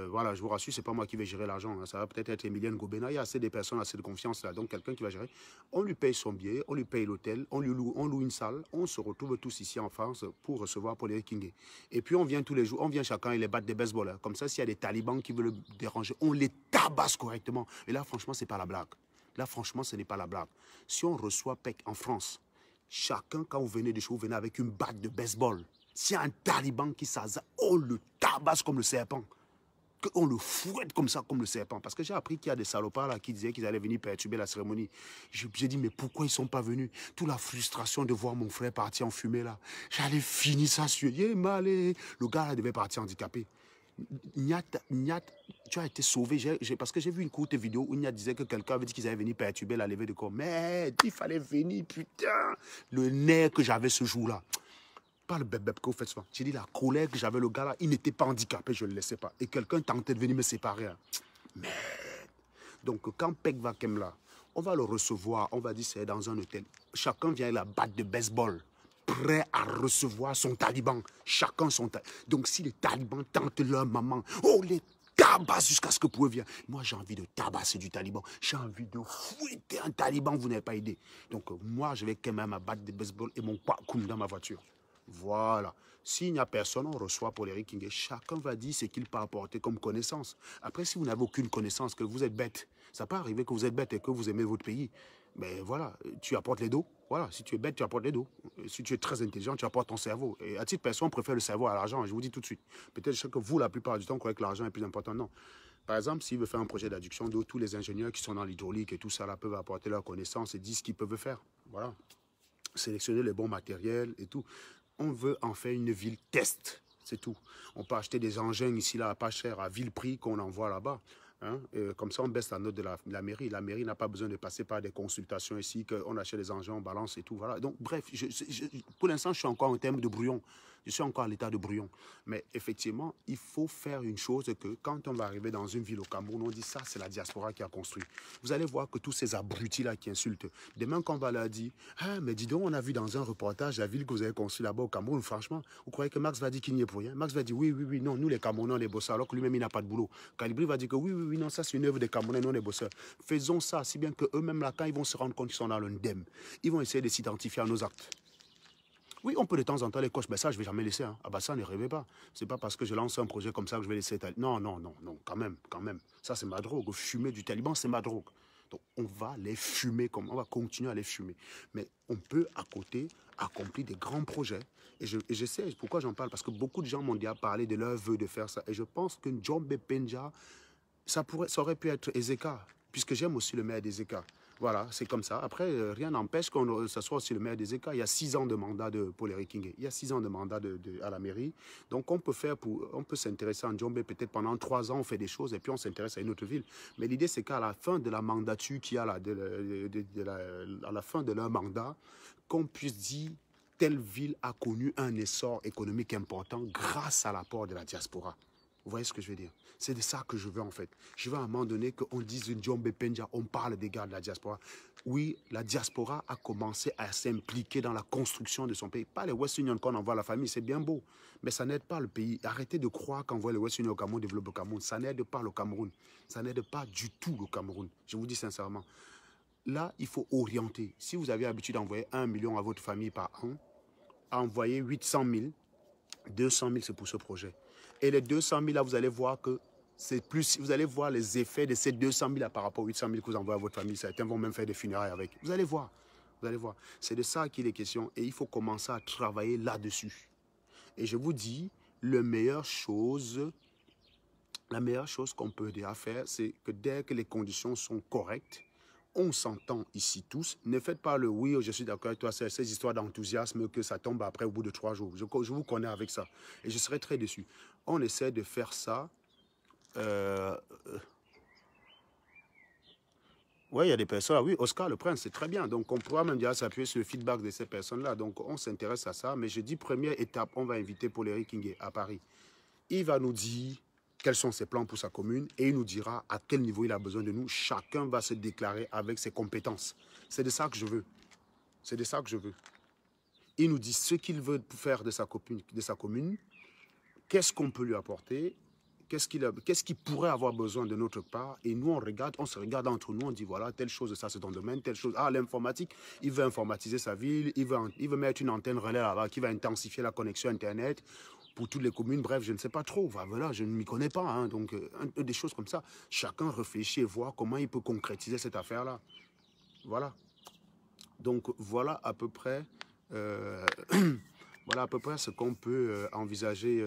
Voilà, je vous rassure, ce n'est pas moi qui vais gérer l'argent. Hein. Ça va peut-être être Emilienne Gobena. Il y a assez de personnes, assez de confiance là. Donc quelqu'un qui va gérer. On lui paye son billet, on lui paye l'hôtel, on loue une salle. On se retrouve tous ici en France pour recevoir Paul Eric King. Et puis on vient tous les jours, on vient chacun et les batte des baseball. Hein. Comme ça, s'il y a des talibans qui veulent le déranger, on les tabasse correctement. Et là, franchement, ce n'est pas la blague. Là, franchement, ce n'est pas la blague. Si on reçoit PEC en France, chacun, quand vous venez de chez vous, venez avec une batte de baseball. S'il y a un taliban qui s'aza, on le tabasse comme le serpent. On le fouette comme ça, comme le serpent. Parce que j'ai appris qu'il y a des salopards là qui disaient qu'ils allaient venir perturber la cérémonie. J'ai dit, mais pourquoi ils ne sont pas venus? Toute la frustration de voir mon frère partir en fumée là. J'allais finir ça sur le gars là devait partir handicapé. Niat, tu as été sauvé. Parce que j'ai vu une courte vidéo où Niat disait que quelqu'un avait dit qu'ils allaient venir perturber la levée de corps. Mais il fallait venir, putain. Le nerf que j'avais ce jour-là. Pas le bébé que vous faites souvent. J'ai dit la colère que j'avais, le gars là, il n'était pas handicapé, je ne le laissais pas. Et quelqu'un tentait de venir me séparer. Hein. Merde. Donc quand Pek Vakem là, on va le recevoir, on va dire c'est dans un hôtel. Chacun vient avec la batte de baseball, prêt à recevoir son taliban. Chacun son taliban. Donc si les talibans tentent leur maman, on les tabasse jusqu'à ce que vous vienne. Moi j'ai envie de tabasser du taliban. J'ai envie de fouetter un taliban, vous n'avez pas aidé. Donc moi je vais quand même ma batte de baseball et mon kwakoum dans ma voiture. Voilà. S'il n'y a personne, on reçoit Paul Eric Kingué. Chacun va dire ce qu'il peut apporter comme connaissance. Après, si vous n'avez aucune connaissance, que vous êtes bête, ça peut arriver que vous êtes bête et que vous aimez votre pays. Mais voilà, tu apportes les dos. Voilà, si tu es bête, tu apportes les dos. Si tu es très intelligent, tu apportes ton cerveau. Et à titre personnel, on préfère le cerveau à l'argent, je vous dis tout de suite. Peut-être que vous, la plupart du temps, croyez que l'argent est plus important. Non. Par exemple, s'il veut faire un projet d'adduction d'eau, tous les ingénieurs qui sont dans l'hydraulique et tout ça là peuvent apporter leurs connaissances et dire ce qu'ils peuvent faire. Voilà. Sélectionner les bons matériels et tout. On veut en faire une ville test, c'est tout. On peut acheter des engins ici, là, pas cher, à vil prix, qu'on envoie là-bas. Hein? Comme ça, on baisse la note de la mairie. La mairie n'a pas besoin de passer par des consultations ici, qu'on achète des engins, on balance et tout. Voilà. Donc, bref, pour l'instant, je suis encore en termes de brouillon. Je suis encore à l'état de brouillon. Mais effectivement, il faut faire une chose que quand on va arriver dans une ville au Cameroun, on dit ça, c'est la diaspora qui a construit. Vous allez voir que tous ces abrutis-là qui insultent, demain qu'on va leur dire, ah, mais dis donc, on a vu dans un reportage la ville que vous avez construite là-bas au Cameroun, franchement, vous croyez que Max va dire qu'il n'y est pour rien? Max va dire oui, oui, oui, non, nous les Camerounais, on est bosseurs, alors que lui-même, il n'a pas de boulot. Calibri va dire que oui, oui, oui, non, ça c'est une œuvre des Camerounais, non, les bosseurs. Faisons ça, si bien qu'eux-mêmes, là, quand ils vont se rendre compte qu'ils sont dans l'indemne, ils vont essayer de s'identifier à nos actes. Oui, on peut de temps en temps les coches, mais ça, je ne vais jamais laisser. Hein. Ah bah ça, ne rêvez pas. Ce n'est pas parce que je lance un projet comme ça que je vais laisser... Non, non, non, non, quand même, quand même. Ça, c'est ma drogue. Fumer du taliban, c'est ma drogue. Donc, on va les fumer, on va continuer à les fumer. Mais on peut, à côté, accomplir des grands projets. Et je sais pourquoi j'en parle, parce que beaucoup de gens m'ont déjà parlé de leur vœu de faire ça. Et je pense que Njombe Penja, ça aurait pu être Ezeka, puisque j'aime aussi le maire d'Ezeka. Voilà, c'est comme ça. Après, rien n'empêche que ce soit aussi le maire des États. Il y a 6 ans de mandat de Paul Eric Kingué. Il y a 6 ans de mandat à la mairie. Donc, on peut s'intéresser à Njombe. Peut-être pendant 3 ans, on fait des choses et puis on s'intéresse à une autre ville. Mais l'idée, c'est qu'à la fin de la mandature qu'il y a là, à la fin de leur mandat, qu'on puisse dire telle ville a connu un essor économique important grâce à l'apport de la diaspora. Vous voyez ce que je veux dire? C'est de ça que je veux en fait. Je veux à un moment donné qu'on dise une Njombe Penja, on parle des gars de la diaspora. Oui, la diaspora a commencé à s'impliquer dans la construction de son pays. Pas les West Union qu'on envoie à la famille, c'est bien beau. Mais ça n'aide pas le pays. Arrêtez de croire qu'envoyer les West Union au Cameroun développe le Cameroun. Ça n'aide pas le Cameroun. Ça n'aide pas du tout le Cameroun. Je vous dis sincèrement. Là, il faut orienter. Si vous avez l'habitude d'envoyer 1 million à votre famille par an, envoyer 800 000, 200 000, c'est pour ce projet. Et les 200 000, là, vous allez voir que c'est plus. Vous allez voir les effets de ces 200 000 là, par rapport aux 800 000 que vous envoyez à votre famille. Certains vont même faire des funérailles avec. Vous allez voir. Vous allez voir. C'est de ça qu'il est question. Et il faut commencer à travailler là-dessus. Et je vous dis, la meilleure chose qu'on peut déjà faire, c'est que dès que les conditions sont correctes, on s'entend ici tous. Ne faites pas le oui, je suis d'accord avec toi, c'est ces histoires d'enthousiasme que ça tombe après au bout de 3 jours. Je vous connais avec ça. Et je serai très déçu. On essaie de faire ça. Oui, il y a des personnes. Oui, Oscar le Prince, c'est très bien. Donc, on pourra même déjà s'appuyer sur le feedback de ces personnes-là. Donc, on s'intéresse à ça. Mais je dis, première étape, on va inviter Paul Eric Kingué à Paris. Il va nous dire quels sont ses plans pour sa commune et il nous dira à quel niveau il a besoin de nous. Chacun va se déclarer avec ses compétences. C'est de ça que je veux. C'est de ça que je veux. Il nous dit ce qu'il veut faire de sa commune, qu'est-ce qu'on peut lui apporter, qu'est-ce qu'il pourrait avoir besoin de notre part. Et nous, on se regarde entre nous, on dit voilà, telle chose, ça c'est ton domaine, telle chose. Ah, l'informatique, il veut informatiser sa ville, il veut mettre une antenne relais là-bas qui va intensifier la connexion Internet pour toutes les communes. Bref, je ne sais pas trop. Voilà, je ne m'y connais pas. Hein, donc, des choses comme ça. Chacun réfléchit et voit comment il peut concrétiser cette affaire-là. Voilà. Donc, voilà à peu près... Voilà à peu près ce qu'on peut envisager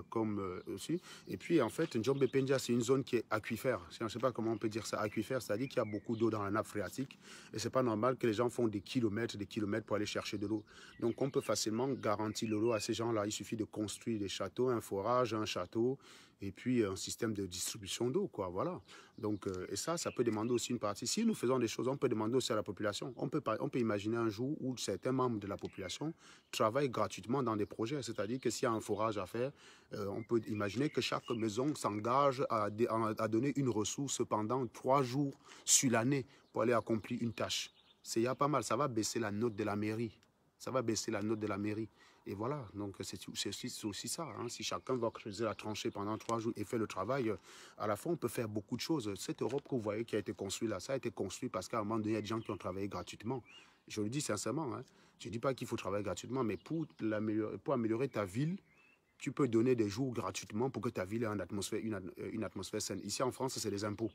comme aussi. Et puis, en fait, Njombe Penja, c'est une zone qui est aquifère. Je ne sais pas comment on peut dire ça, aquifère, c'est-à-dire qu'il y a beaucoup d'eau dans la nappe phréatique. Et ce n'est pas normal que les gens font des kilomètres pour aller chercher de l'eau. Donc, on peut facilement garantir l'eau à ces gens-là. Il suffit de construire des châteaux, un forage, un château, et puis un système de distribution d'eau, quoi, voilà. Donc, et ça peut demander aussi une partie. Si nous faisons des choses, on peut demander aussi à la population. On peut imaginer un jour où certains membres de la population travaillent gratuitement dans des projets. C'est-à-dire que s'il y a un forage à faire, on peut imaginer que chaque maison s'engage à donner une ressource pendant 3 jours sur l'année pour aller accomplir une tâche. C'est pas mal, ça va baisser la note de la mairie. Ça va baisser la note de la mairie. Et voilà, donc c'est aussi ça. Hein. Si chacun va creuser la tranchée pendant 3 jours et fait le travail, à la fin, on peut faire beaucoup de choses. Cette Europe que vous voyez qui a été construite là, ça a été construit parce qu'à un moment donné, il y a des gens qui ont travaillé gratuitement. Je le dis sincèrement. Hein. Je ne dis pas qu'il faut travailler gratuitement, mais pour améliorer ta ville, tu peux donner des jours gratuitement pour que ta ville ait une atmosphère saine. Ici en France, c'est les impôts.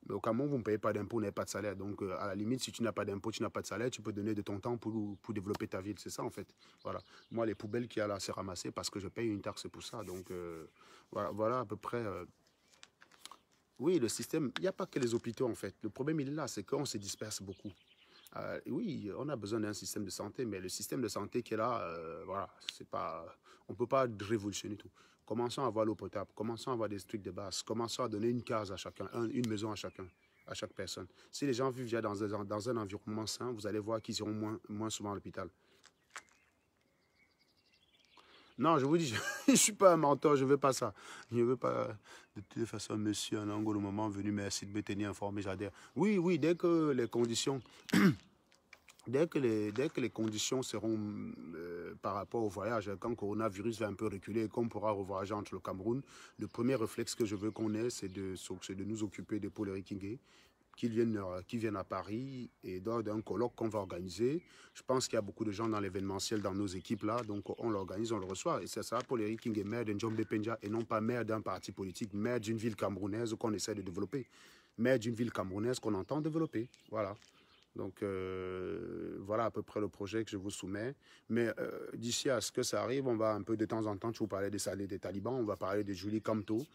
Mais au Cameroun, vous ne payez pas d'impôts, vous n'avez pas de salaire. Donc, à la limite, si tu n'as pas d'impôts, tu n'as pas de salaire, tu peux donner de ton temps pour développer ta ville. C'est ça, en fait. Voilà. Moi, les poubelles qu'il y a là, c'est ramassé parce que je paye une taxe pour ça. Donc, voilà à peu près... oui, le système, il n'y a pas que les hôpitaux, en fait. Le problème, il est là, c'est qu'on se disperse beaucoup. Oui, on a besoin d'un système de santé, mais le système de santé qui est là, voilà, c'est pas, on ne peut pas révolutionner tout. Commençons à avoir l'eau potable, commençons à avoir des trucs de base, commençons à donner une case à chacun, une maison à chacun, à chaque personne. Si les gens vivent déjà dans un environnement sain, vous allez voir qu'ils iront moins souvent à l'hôpital. Non, je vous dis, je ne suis pas un mentor, je ne veux pas ça. Je ne veux pas, de toute façon, monsieur, en angle, au moment venu, merci de me tenir informé, j'adhère. Oui, oui, dès que les conditions... Dès que les conditions seront par rapport au voyage, quand le coronavirus va un peu reculer et qu'on pourra revoyager entre le Cameroun, le premier réflexe que je veux qu'on ait, c'est de nous occuper de Paul Eric qui viennent à Paris et d'un colloque qu'on va organiser. Je pense qu'il y a beaucoup de gens dans l'événementiel dans nos équipes là, donc on l'organise, on le reçoit. Et ça sera Paul Eric maire de N'Djamena et non pas maire d'un parti politique, maire d'une ville camerounaise qu'on essaie de développer, maire d'une ville camerounaise qu'on entend développer. Voilà. Donc, voilà à peu près le projet que je vous soumets. Mais d'ici à ce que ça arrive, on va un peu de temps en temps, je vous parlais des talibans, on va parler de Julie Kamto,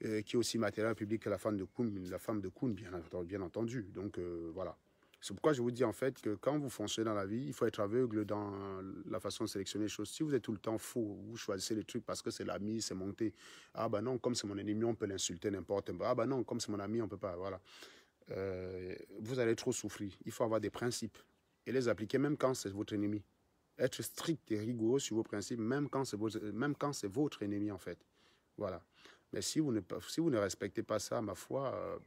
qui est aussi matériel public que la femme de Koun, bien entendu. Donc, voilà. C'est pourquoi je vous dis en fait que quand vous foncez dans la vie, il faut être aveugle dans la façon de sélectionner les choses. Si vous êtes tout le temps faux, vous choisissez les trucs parce que c'est l'ami, c'est monté. Ah ben non, comme c'est mon ennemi, on peut l'insulter n'importe. Ah ben non, comme c'est mon ami, on peut pas. Voilà. Vous allez trop souffrir. Il faut avoir des principes et les appliquer même quand c'est votre ennemi. Être strict et rigoureux sur vos principes, même quand c'est votre ennemi en fait. Voilà. Mais si vous ne respectez pas ça, ma foi,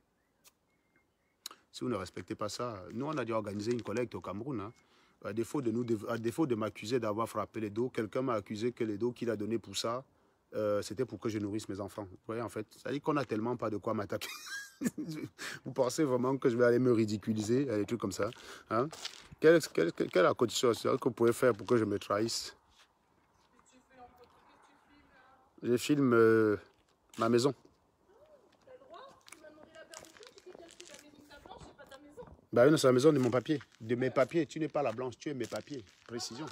si vous ne respectez pas ça, nous on a dû organiser une collecte au Cameroun. Hein. À défaut de m'accuser d'avoir frappé les dos, quelqu'un m'a accusé que les dos qu'il a donné pour ça, c'était pour que je nourrisse mes enfants. Vous voyez en fait, ça dit qu'on n'a tellement pas de quoi m'attaquer. Vous pensez vraiment que je vais aller me ridiculiser, des trucs comme ça, hein? Quelle est la condition que vous pouvez faire pour que je me trahisse? Je filme ma maison. T'as le droit? Tu m'as demandé la permission, tu sais bien que c'est la maison de ta blanche, c'est pas ta maison. Bah oui, c'est la maison de mon papier. De mes papiers. Tu n'es pas la blanche, tu es mes papiers. Précision. Je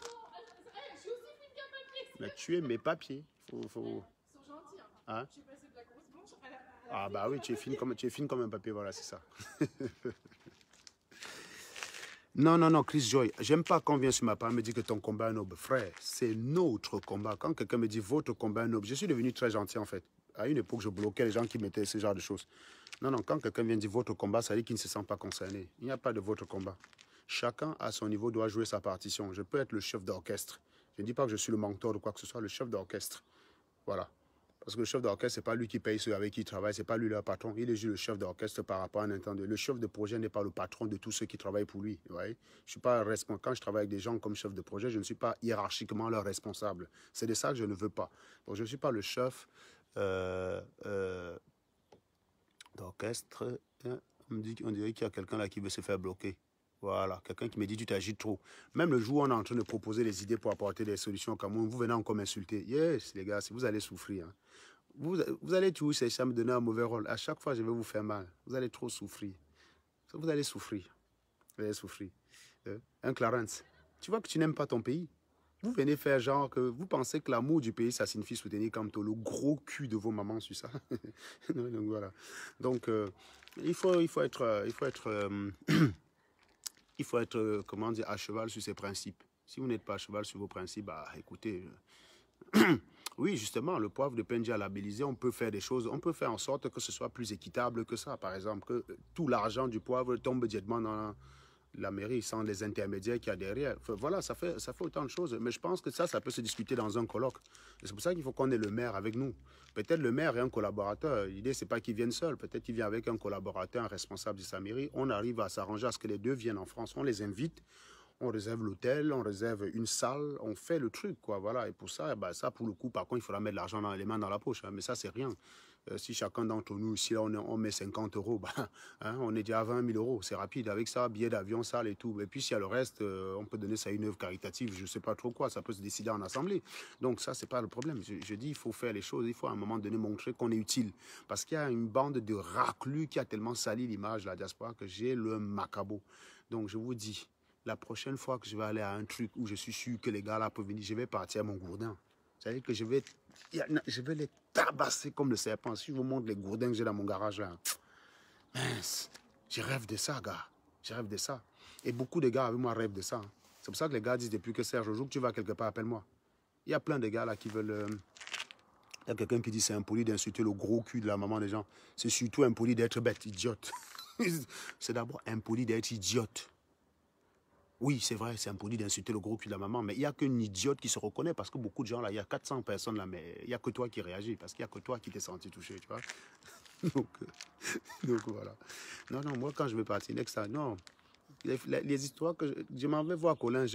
suis aussi fine qu'un papier. Mais tu es mes papiers. Faut... Ils sont gentils. Hein? Je suis passée de la grosse blanche à la Ah bah oui, tu es fine comme un papier, voilà, c'est ça. Non, non, non, Chris Joy, j'aime pas qu'on vienne sur ma part me dire que ton combat est noble. Frère, c'est notre combat. Quand quelqu'un me dit votre combat est noble, je suis devenu très gentil en fait. À une époque, je bloquais les gens qui mettaient ce genre de choses. Non, non, quand quelqu'un vient dire votre combat, ça veut dire qu'il ne se sent pas concerné. Il n'y a pas de votre combat. Chacun, à son niveau, doit jouer sa partition. Je peux être le chef d'orchestre. Je ne dis pas que je suis le mentor ou quoi que ce soit, le chef d'orchestre. Voilà. Parce que le chef d'orchestre, ce n'est pas lui qui paye ceux avec qui il travaille, ce n'est pas lui le patron. Il est juste le chef d'orchestre par rapport à un intendant. Le chef de projet n'est pas le patron de tous ceux qui travaillent pour lui. Vous voyez? Je suis pas responsable. Quand je travaille avec des gens comme chef de projet, je ne suis pas hiérarchiquement leur responsable. C'est de ça que je ne veux pas. Donc je ne suis pas le chef d'orchestre. On dirait qu'il y a quelqu'un là qui veut se faire bloquer. Voilà, quelqu'un qui me dit tu t'agites trop. Même le jour où on est en train de proposer des idées pour apporter des solutions au Cameroun, vous venez encore m'insulter. Yes, les gars, vous allez souffrir. Hein. Vous allez toujours chercher à me donner un mauvais rôle. À chaque fois, je vais vous faire mal. Vous allez trop souffrir. Vous allez souffrir. Vous allez souffrir. Un Clarence, tu vois que tu n'aimes pas ton pays. Vous venez faire genre que vous pensez que l'amour du pays, ça signifie soutenir comme toi le gros cul de vos mamans sur ça. Donc voilà. Donc il faut être, comment dire, à cheval sur ses principes. Si vous n'êtes pas à cheval sur vos principes, bah écoutez, oui, justement, le poivre de Pendia labellisé, on peut faire des choses, on peut faire en sorte que ce soit plus équitable que ça. Par exemple, que tout l'argent du poivre tombe directement dans la mairie sans les intermédiaires qu'il y a derrière. Enfin, voilà, ça fait autant de choses. Mais je pense que ça peut se discuter dans un colloque. C'est pour ça qu'il faut qu'on ait le maire avec nous. Peut-être le maire est un collaborateur. L'idée, c'est pas qu'il vienne seul. Peut-être qu'il vient avec un collaborateur, un responsable de sa mairie. On arrive à s'arranger à ce que les deux viennent en France. On les invite. On réserve l'hôtel, on réserve une salle, on fait le truc, quoi, voilà. Et pour ça, bah, ça, pour le coup, par contre, il faudra mettre l'argent dans les mains dans la poche, hein, mais ça, c'est rien. Si chacun d'entre nous, ici, là, on met 50 euros, bah, hein, on est déjà à 20 000 euros. C'est rapide. Avec ça, billet d'avion, salle et tout. Et puis, s'il y a le reste, on peut donner ça à une œuvre caritative. Je ne sais pas trop quoi. Ça peut se décider en assemblée. Donc, ça, ce n'est pas le problème. Je dis, il faut faire les choses. Il faut à un moment donné montrer qu'on est utile. Parce qu'il y a une bande de raclus qui a tellement sali l'image de la diaspora que j'ai le macabo. Donc, je vous dis, la prochaine fois que je vais aller à un truc où je suis sûr que les gars là peuvent venir, je vais partir à mon gourdin. C'est-à-dire que je vais les tabasser comme le serpent. Si je vous montre les gourdins que j'ai dans mon garage là, mince, je rêve de ça, gars. Je rêve de ça. Et beaucoup de gars avec moi rêvent de ça. C'est pour ça que les gars disent depuis que Serge, au jour que tu vas quelque part, appelle-moi. Il y a plein de gars là qui veulent... Il y a quelqu'un qui dit c'est impoli d'insulter le gros cul de la maman des gens. C'est surtout impoli d'être bête, idiote. C'est d'abord impoli d'être idiote. Oui, c'est vrai, c'est impoli d'insulter le gros cul de la maman, mais il n'y a qu'une idiote qui se reconnaît parce que beaucoup de gens là, il y a 400 personnes là, mais il n'y a que toi qui réagis parce qu'il n'y a que toi qui t'es senti touché, tu vois. Donc voilà. Non, non, moi quand je vais partir, next time, non. Les histoires que je m'en vais voir Colin,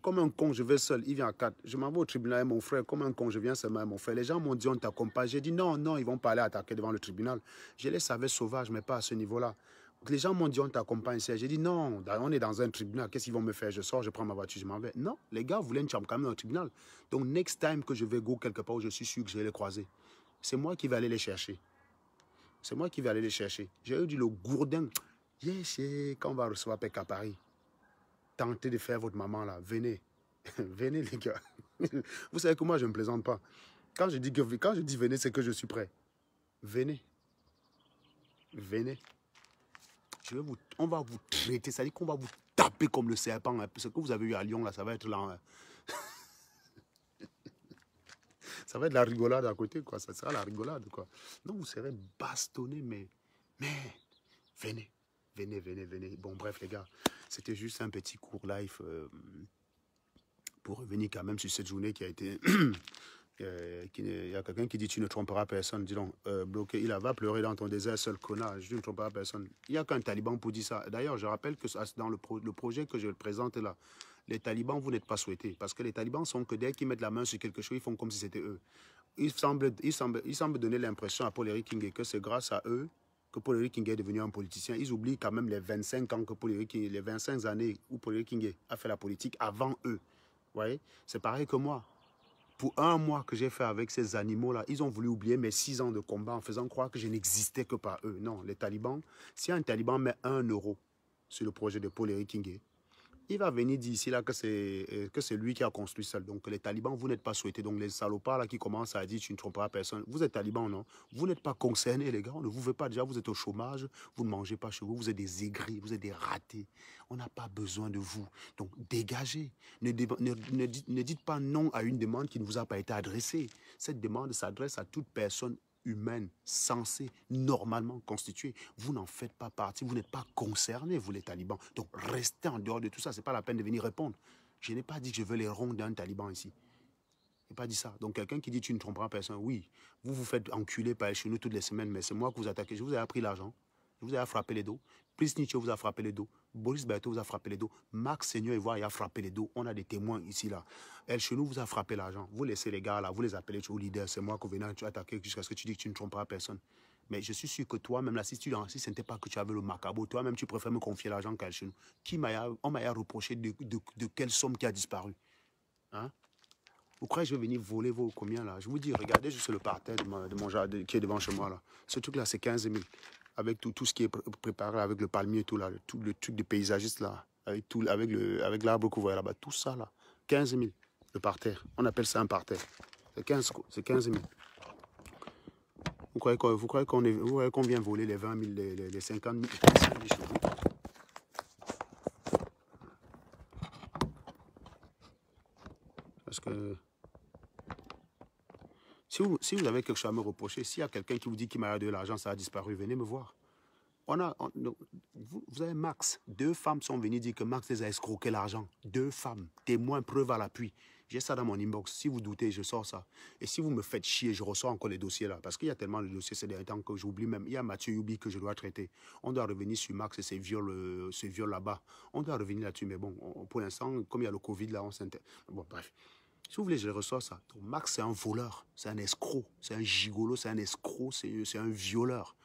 comme un con, je vais seul, il vient à 4. Je m'en vais au tribunal avec mon frère, comme un con, je viens seulement avec mon frère. Les gens m'ont dit on t'accompagne. J'ai dit non, non, ils vont pas aller attaquer devant le tribunal. Je les savais sauvages, mais pas à ce niveau-là. Les gens m'ont dit on t'accompagne. J'ai dit non, on est dans un tribunal, qu'est-ce qu'ils vont me faire? Je sors, je prends ma voiture, je m'en vais. Non, les gars voulaient une chambre quand même dans le tribunal. Donc next time que je vais go quelque part où je suis sûr que je vais les croiser, c'est moi qui vais aller les chercher. C'est moi qui vais aller les chercher. J'ai eu dit le gourdin, yes, quand on va recevoir Pec à Paris, tentez de faire votre maman là, venez. Venez les gars. Vous savez que moi je ne me plaisante pas. Quand je dis venez, c'est que je suis prêt. Venez. Venez. On va vous traiter, c'est-à-dire qu'on va vous taper comme le serpent. Hein. Ce que vous avez eu à Lyon, là, ça va être là. Hein. Ça va être la rigolade à côté, quoi. Ça sera la rigolade, quoi. Non, vous serez bastonné, mais venez. Venez, venez, venez. Bon, bref, les gars, c'était juste un petit court live pour revenir quand même sur cette journée qui a été... Il y a quelqu'un qui dit tu ne tromperas personne, dis donc, bloqué, il va pleurer dans ton désert seul connard, je ne tromperai personne. Il n'y a qu'un taliban pour dire ça. D'ailleurs, je rappelle que dans le projet que je présente là, les talibans, vous n'êtes pas souhaités, parce que les talibans sont que dès qu'ils mettent la main sur quelque chose, ils font comme si c'était eux. Ils semblent donner l'impression à Paul-Éric Ngué que c'est grâce à eux que Paul-Éric Ngué est devenu un politicien. Ils oublient quand même les 25 ans que les 25 années où Paul-Éric Ngué a fait la politique avant eux. Vous voyez, c'est pareil que moi. Pour un mois que j'ai fait avec ces animaux-là, ils ont voulu oublier mes 6 ans de combat en faisant croire que je n'existais que par eux. Non, les talibans, si un taliban met 1 euro sur le projet de Paul-Éric Ngué, il va venir dire ici là que c'est lui qui a construit ça. Donc les talibans, vous n'êtes pas souhaités. Donc les salopards là qui commencent à dire tu ne tromperas personne. Vous êtes talibans, non? Vous n'êtes pas concernés, les gars. On ne vous veut pas déjà. Vous êtes au chômage. Vous ne mangez pas chez vous. Vous êtes des aigris. Vous êtes des ratés. On n'a pas besoin de vous. Donc dégagez. Ne dites pas non à une demande qui ne vous a pas été adressée. Cette demande s'adresse à toute personne humaine, censée, normalement constituée. Vous n'en faites pas partie, vous n'êtes pas concernés, vous les talibans. Donc restez en dehors de tout ça, ce n'est pas la peine de venir répondre. Je n'ai pas dit que je veux les ronds d'un taliban ici. Je n'ai pas dit ça. Donc quelqu'un qui dit tu ne tromperas personne, oui, vous vous faites enculer par chez nous toutes les semaines, mais c'est moi que vous attaquez. Je vous ai appris l'argent, je vous ai frappé les dos. Prisnicho vous a frappé les dos. Boris Berthaud vous a frappé les dos. Max Seigneur Ivoire, il a frappé les dos. On a des témoins ici, là. El Chenou vous a frappé l'argent. Vous laissez les gars, là, vous les appelez au leader. C'est moi que vous venez attaquer jusqu'à ce que tu dis que tu ne tromperas personne. Mais je suis sûr que toi-même, là, si ce n'était pas que tu avais le macabo, toi-même, tu préfères me confier l'argent qu'à El Chenou. On m'a reproché de quelle somme qui a disparu. Hein? Vous croyez que je vais venir voler vos combien, là? Je vous dis, regardez juste le parterre de mon jardin qui est devant chez moi, là. Ce truc-là, c'est 15 000. Avec tout ce qui est préparé, avec le palmier et tout, là, tout le truc de paysagiste, là, avec l'arbre que vous voyez là-bas, tout ça, là, 15 000, le parterre. On appelle ça un parterre. C'est 15 000. Vous croyez qu'on vient voler les 20 000, les 50 000, chez vous? Parce que si vous avez quelque chose à me reprocher, s'il y a quelqu'un qui vous dit qu'il m'a de l'argent, ça a disparu, venez me voir. Vous avez Max. 2 femmes sont venues dire que Max les a escroqué l'argent. 2 femmes. Témoins, preuves à l'appui. J'ai ça dans mon inbox. Si vous doutez, je sors ça. Et si vous me faites chier, je ressors encore les dossiers là. Parce qu'il y a tellement de dossiers ces derniers temps que j'oublie même. Il y a Mathieu Youbi que je dois traiter. On doit revenir sur Max et ses viols là-bas. On doit revenir là-dessus. Mais bon, pour l'instant, comme il y a le Covid là, on s'intéresse. Bon, bref. Si vous voulez, je reçois ça. Donc, Max, c'est un voleur, c'est un escroc, c'est un gigolo, c'est un escroc, c'est un violeur.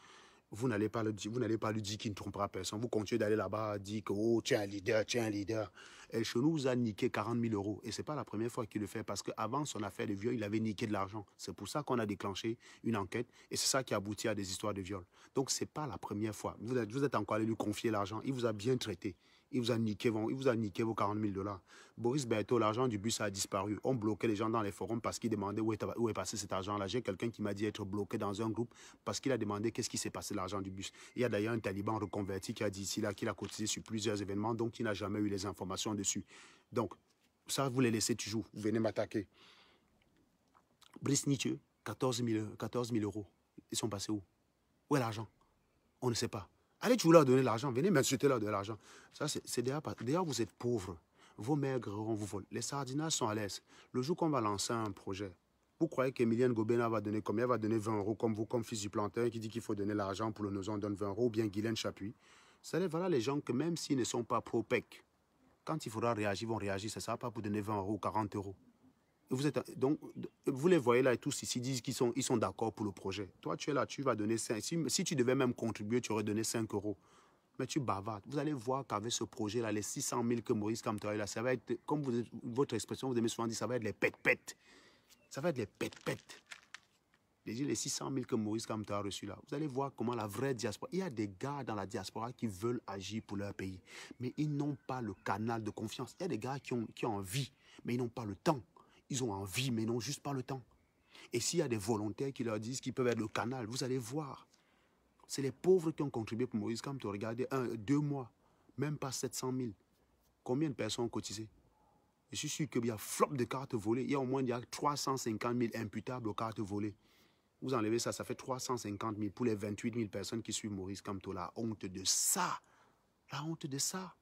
Vous n'allez pas lui dire qu'il ne trompera personne. Vous continuez d'aller là-bas, dire que oh, tu es un leader, tu es un leader. El Chenou vous a niqué 40 000 euros. Et ce n'est pas la première fois qu'il le fait parce qu'avant son affaire de viol, il avait niqué de l'argent. C'est pour ça qu'on a déclenché une enquête et c'est ça qui aboutit à des histoires de viol. Donc, ce n'est pas la première fois. Vous êtes encore allé lui confier l'argent. Il vous a bien traité. Il vous a niqué vos 40 000 $. Boris Berthaud, l'argent du bus a disparu. On bloquait les gens dans les forums parce qu'ils demandaient où est passé cet argent-là. J'ai quelqu'un qui m'a dit être bloqué dans un groupe parce qu'il a demandé qu'est-ce qui s'est passé l'argent du bus. Il y a d'ailleurs un taliban reconverti qui a dit ici là qu'il a cotisé sur plusieurs événements, donc il n'a jamais eu les informations dessus. Donc, ça, vous les laissez toujours. Vous venez m'attaquer. Brice Nietzsche, 14 000 euros. Ils sont passés où? Où est l'argent? On ne sait pas. Allez, tu leur donner l'argent. Venez m'insulter leur de l'argent. Ça, c'est d'ailleurs, vous êtes pauvres. Vos maigres, on vous vole. Les sardinages sont à l'aise. Le jour qu'on va lancer un projet, vous croyez qu'Emilienne Gobena va donner combien? Elle va donner 20 euros comme vous, comme fils du plantain qui dit qu'il faut donner l'argent pour le Nozon, on donne 20 euros, ou bien Guylaine Chapuis. Voilà les gens que même s'ils ne sont pas pro-PEC, quand il faudra réagir, ils vont réagir. Ça ne sera pas pour donner 20 euros ou 40 euros. Donc, vous les voyez là et tous ici disent qu'ils sont d'accord pour le projet. Toi, tu es là, tu vas donner 5. Si tu devais même contribuer, tu aurais donné 5 euros. Mais tu bavardes. Vous allez voir qu'avec ce projet-là, les 600 000 que Maurice Kamto a là, ça va être, comme votre expression, vous aimez souvent dire, ça va être les pète-pète. Ça va être les pète-pète. Les 600 000 que Maurice Kamto a reçus là. Vous allez voir comment la vraie diaspora... Il y a des gars dans la diaspora qui veulent agir pour leur pays. Mais ils n'ont pas le canal de confiance. Il y a des gars qui ont envie, mais ils n'ont pas le temps. Ils ont envie, mais ils n'ont juste pas le temps. Et s'il y a des volontaires qui leur disent qu'ils peuvent être le canal, vous allez voir. C'est les pauvres qui ont contribué pour Maurice Kamto. Regardez, 2 mois, même pas 700 000. Combien de personnes ont cotisé? Je suis sûr qu'il y a flop de cartes volées. Il y a 350 000 imputables aux cartes volées. Vous enlevez ça, ça fait 350 000 pour les 28 000 personnes qui suivent Maurice Kamto. La honte de ça. La honte de ça.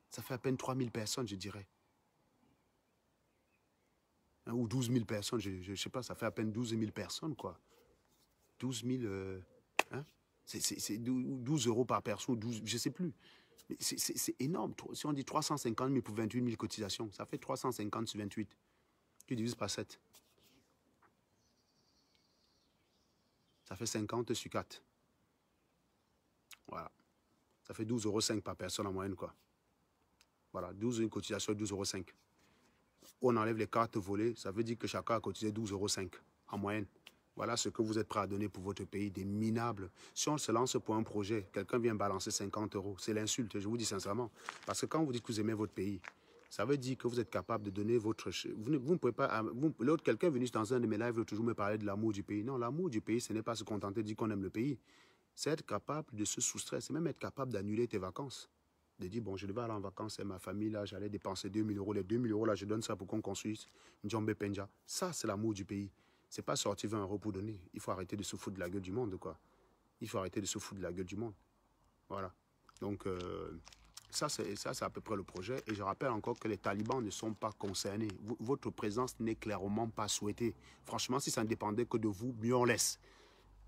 Ça fait à peine 3 000 personnes, je dirais. Ou 12 000 personnes, je ne sais pas, ça fait à peine 12 000 personnes, quoi. 12 000, hein? C'est 12 euros par personne, 12, je ne sais plus. C'est énorme. Si on dit 350 000 pour 28 000 cotisations, ça fait 350 sur 28. Tu divises par 7. Ça fait 50 sur 4. Voilà. Ça fait 12,5 € par personne en moyenne, quoi. Voilà, une cotisation de 12,5 €. On enlève les cartes volées, ça veut dire que chacun a cotisé 12,5 € en moyenne. Voilà ce que vous êtes prêt à donner pour votre pays, des minables. Si on se lance pour un projet, quelqu'un vient balancer 50 €, c'est l'insulte, je vous dis sincèrement. Parce que quand vous dites que vous aimez votre pays, ça veut dire que vous êtes capable de donner votre... Vous ne pouvez pas... L'autre, quelqu'un est venu dans un de mes lives, veut toujours me parler de l'amour du pays. Non, l'amour du pays, ce n'est pas se contenter de dire qu'on aime le pays. C'est être capable de se soustraire, c'est même être capable d'annuler tes vacances. De dire, bon, je devais aller en vacances avec ma famille, là, j'allais dépenser 2 000 €. Les 2 000 € là, je donne ça pour qu'on construise Njombe Penja. Ça, c'est l'amour du pays. C'est pas sortir 20 € pour donner. Il faut arrêter de se foutre de la gueule du monde, quoi. Il faut arrêter de se foutre de la gueule du monde. Voilà. Donc, ça, c'est à peu près le projet. Et je rappelle encore que les talibans ne sont pas concernés. Votre présence n'est clairement pas souhaitée. Franchement, si ça ne dépendait que de vous, mieux on laisse.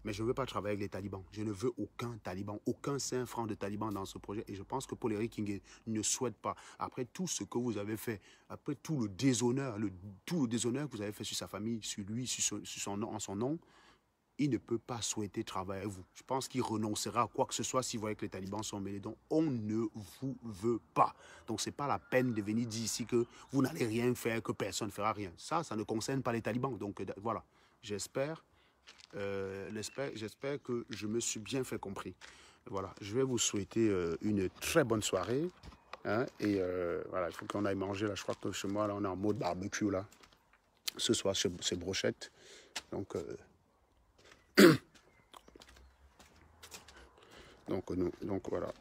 Mais je ne veux pas travailler avec les talibans. Je ne veux aucun taliban, aucun 5 francs de taliban dans ce projet. Et je pense que Paul Eric Kingé ne souhaite pas. Après tout ce que vous avez fait, après tout le déshonneur, que vous avez fait sur sa famille, sur lui, sur son nom, en son nom, il ne peut pas souhaiter travailler avec vous. Je pense qu'il renoncera à quoi que ce soit s'il voit que les talibans sont mêlés. Donc, on ne vous veut pas. Donc, ce n'est pas la peine de venir dire ici que vous n'allez rien faire, que personne ne fera rien. Ça ne concerne pas les talibans. Donc, voilà. J'espère que je me suis bien fait compris. Voilà, je vais vous souhaiter une très bonne soirée. Hein, et voilà, il faut qu'on aille manger. Là, je crois que chez moi, là, on est en mode barbecue. Là. Ce soir, c'est brochette. Donc, donc voilà.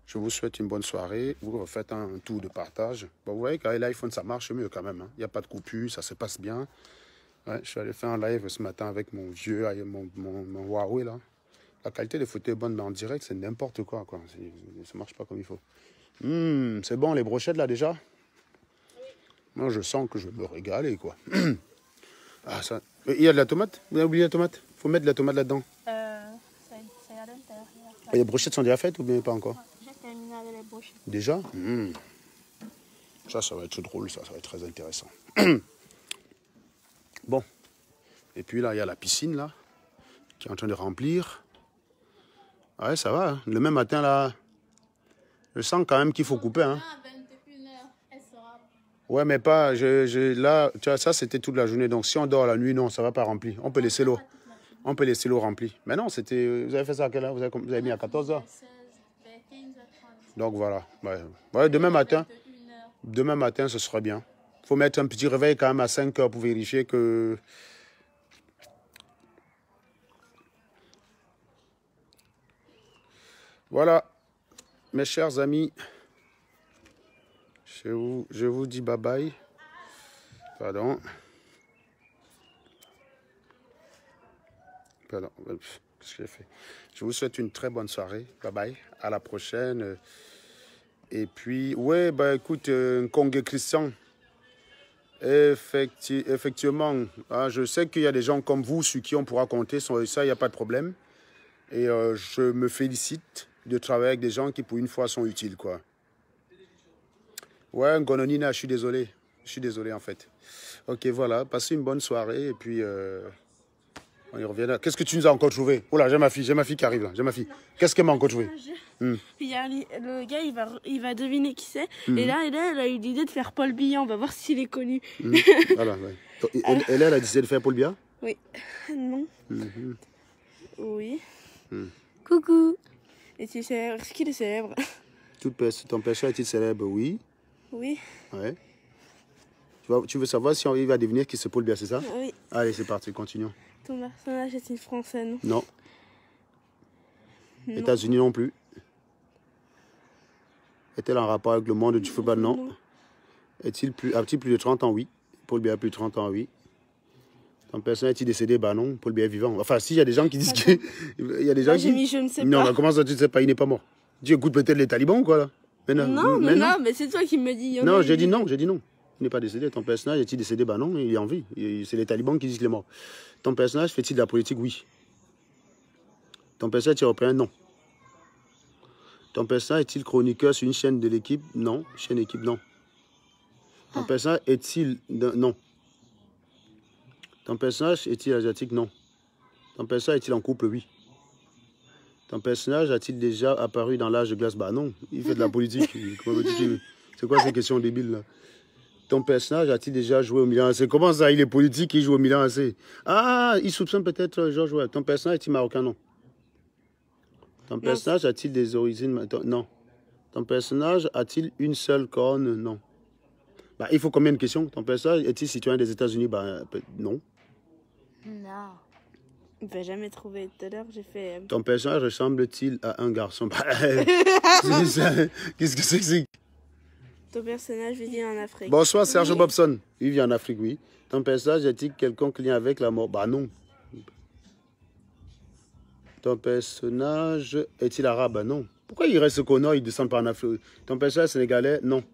Je vous souhaite une bonne soirée. Vous refaites un tour de partage. Bon, vous voyez qu'avec l'iPhone, ça marche mieux quand même. Hein. Il n'y a pas de coupure, ça se passe bien. Ouais, je suis allé faire un live ce matin avec mon vieux, mon Huawei là. La qualité des photos est bonne, mais en direct, c'est n'importe quoi. Ça ne marche pas comme il faut. C'est bon, les brochettes là déjà? Oui. Moi, je sens que je vais me régaler, quoi. Ah, ça... Il y a de la tomate? Vous avez oublié la tomate? Il faut mettre de la tomate là-dedans. C'est à l'intérieur. Les brochettes sont déjà faites ou bien pas encore? J'ai terminé avec les brochettes. Déjà? Ça va être drôle, ça va être très intéressant. Bon. Et puis là, il y a la piscine, là, qui est en train de remplir. Ouais, ça va. Hein. Le même matin, là, je sens quand même qu'il faut couper. Hein. Ouais, mais pas... là, tu vois, ça, c'était toute la journée. Donc, si on dort la nuit, non, ça ne va pas remplir. On peut laisser l'eau. On peut laisser l'eau remplie. Mais non, c'était... Vous avez fait ça à quelle heure? Vous avez mis à 14 heures. Donc, voilà. Ouais, demain matin, ce sera bien. Il faut mettre un petit réveil quand même à 5 heures pour vérifier que... Voilà, mes chers amis, je vous dis bye bye. Pardon. Qu'est-ce que j'ai fait? Je vous souhaite une très bonne soirée. Bye bye. À la prochaine. Et puis, ouais, bah écoute, Kong et Christian. Effectivement, hein, je sais qu'il y a des gens comme vous sur qui on pourra compter. Ça, il n'y a pas de problème. Et je me félicite de travailler avec des gens qui, pour une fois, sont utiles, quoi. Ouais, Ngononina, je suis désolé. Je suis désolé, en fait. Ok, voilà. Passez une bonne soirée. Et puis, on y revient. Qu'est-ce que tu nous as encore trouvé? Oh là, j'ai ma fille qui arrive, là. J'ai ma fille. Qu'est-ce qu'elle m'a encore trouvé? Il y a le gars, il va deviner qui c'est. Et là, elle a eu l'idée de faire Paul Biya. On va voir s'il est connu. Voilà, ouais. Elle a décidé de faire Paul Biya? Oui. Non. Oui. Coucou. Est-ce qu'il est célèbre? Ton pêcheur est-il célèbre? Oui. Oui. Ouais. Tu veux savoir si il va devenir qui c'est Paul Biya, c'est ça? Oui. Allez, c'est parti, continuons. Ton personnage est-il français, non? Non. États-Unis non plus. Est-elle en rapport avec le monde du football? Non. A-t-il plus de 30 ans? Oui. Paul Biya a plus de 30 ans? Oui. Ton personnage est-il décédé? Bah non, Paul Biya est vivant. Enfin, si, il y a des gens qui disent que... Il y a des gens j'ai mis je ne sais pas. Non, comment ça, tu ne sais pas? Il n'est pas mort. Tu écoutes peut-être les talibans ou quoi, là? Non, mais c'est toi qui me dis. Non, j'ai dit non. Il n'est pas décédé. Ton personnage est-il décédé? Bah non, il est en vie. C'est les talibans qui disent qu'il est mort. Ton personnage fait-il de la politique? Oui. Ton personnage est européen? Non. Ton personnage est-il chroniqueur sur une chaîne de l'équipe? Non. Chaîne équipe? Non. Ton personnage est-il... Non. Ton personnage est-il asiatique? Non. Ton personnage est-il en couple? Oui. Ton personnage a-t-il déjà apparu dans l'âge de glace? Bah non, il fait de la politique. C'est quoi ces questions débiles là? Ton personnage a-t-il déjà joué au Milan AC? Comment ça, il est politique, il joue au Milan AC? Ah, il soupçonne peut-être Georges Weah. Ton personnage est-il marocain? Non. Ton personnage a-t-il des origines? Non. Ton personnage a-t-il une seule corne? Non. Bah, il faut combien de questions? Ton personnage est-il citoyen des États-Unis? Bah, non. Non. Il va jamais trouver. Tout à l'heure, j'ai fait... Ton personnage ressemble-t-il à un garçon? Qu'est-ce que c'est que c'est? Ton personnage vit en Afrique. Bonsoir, Serge Bobson. Il vit en Afrique, oui. Ton personnage est-il quelconque lien avec la mort? Bah non. Ton personnage est-il arabe? Bah non. Pourquoi il reste au nord, il descend pas en Afrique? Ton personnage sénégalais? Non.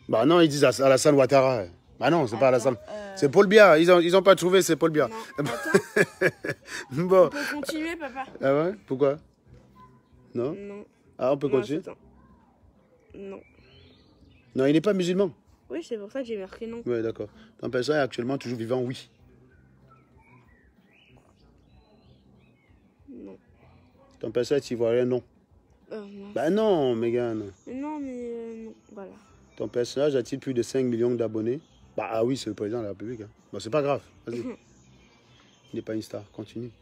Bah non, ils disent Alassane Ouattara. Bah non, c'est pas Alassane. C'est Paul Biya. Ils ont pas trouvé, c'est Paul Biya. Non, Bon. On peut continuer, papa. Ah ouais? Pourquoi? Non? Non. Ah, on peut continuer? Non. Non, il n'est pas musulman. Oui, c'est pour ça que j'ai marqué non. Oui, d'accord. Ton personnage est actuellement toujours vivant? Oui. Non. Ton personnage est ivoirien? Non. Non. Bah non, Mégane. Non, mais non. Voilà. Ton personnage a-t-il plus de 5 millions d'abonnés? Bah ah oui, c'est le président de la République. Hein. Bon, c'est pas grave. Vas-y. Il n'est pas une star. Continue.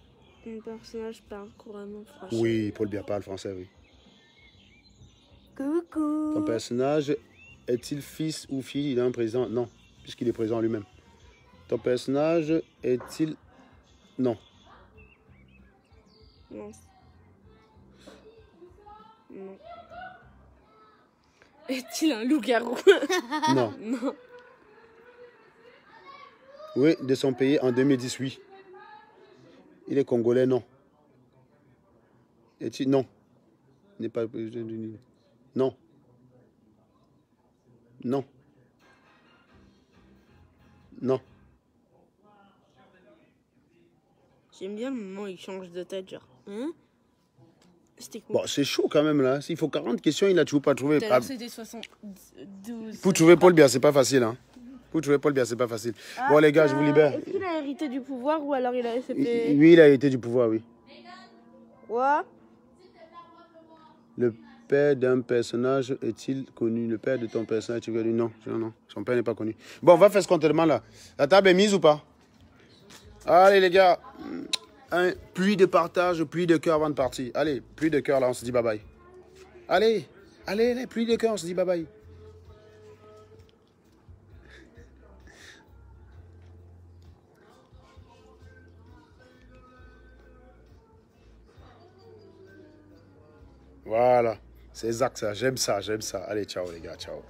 Mon personnage parle couramment français. Oui, Paul Biya parle français, oui. Coucou. Ton personnage est-il fils ou fille d'un président? Non, puisqu'il est président lui-même. Ton personnage est-il... Non. Non. Non. Est-il un loup-garou? Non. Non. Oui, de son pays en 2010, oui. Il est congolais? Non. Est-il... Non. Il n'est pas... Non. Non. Non. J'aime bien le moment où il change de tête, genre. Hein? C'était cool. Bon, c'est chaud quand même là. S'il faut 40 questions, il n'a toujours pas trouvé. Tout à l'heure, c'était 72. Pour trouver Paul Biya, c'est pas facile. Hein. Pour trouver Paul Biya, c'est pas facile. Bon, les gars, je vous libère. Est-ce qu'il a hérité du pouvoir ou alors il a fait... Oui, il a hérité du pouvoir, oui. Quoi? Le père d'un personnage est-il connu? Le père de ton personnage est-il connu? Non, non, son père n'est pas connu. Bon, on va faire ce qu'on te demande là. La table est mise ou pas? Allez les gars, un pluie de partage, pluie de cœur avant de partir. Allez, pluie de cœur là, on se dit bye bye. Allez, allez, pluie de cœur, on se dit bye bye. Voilà, c'est exact ça, j'aime ça, j'aime ça. Allez, ciao les gars, ciao.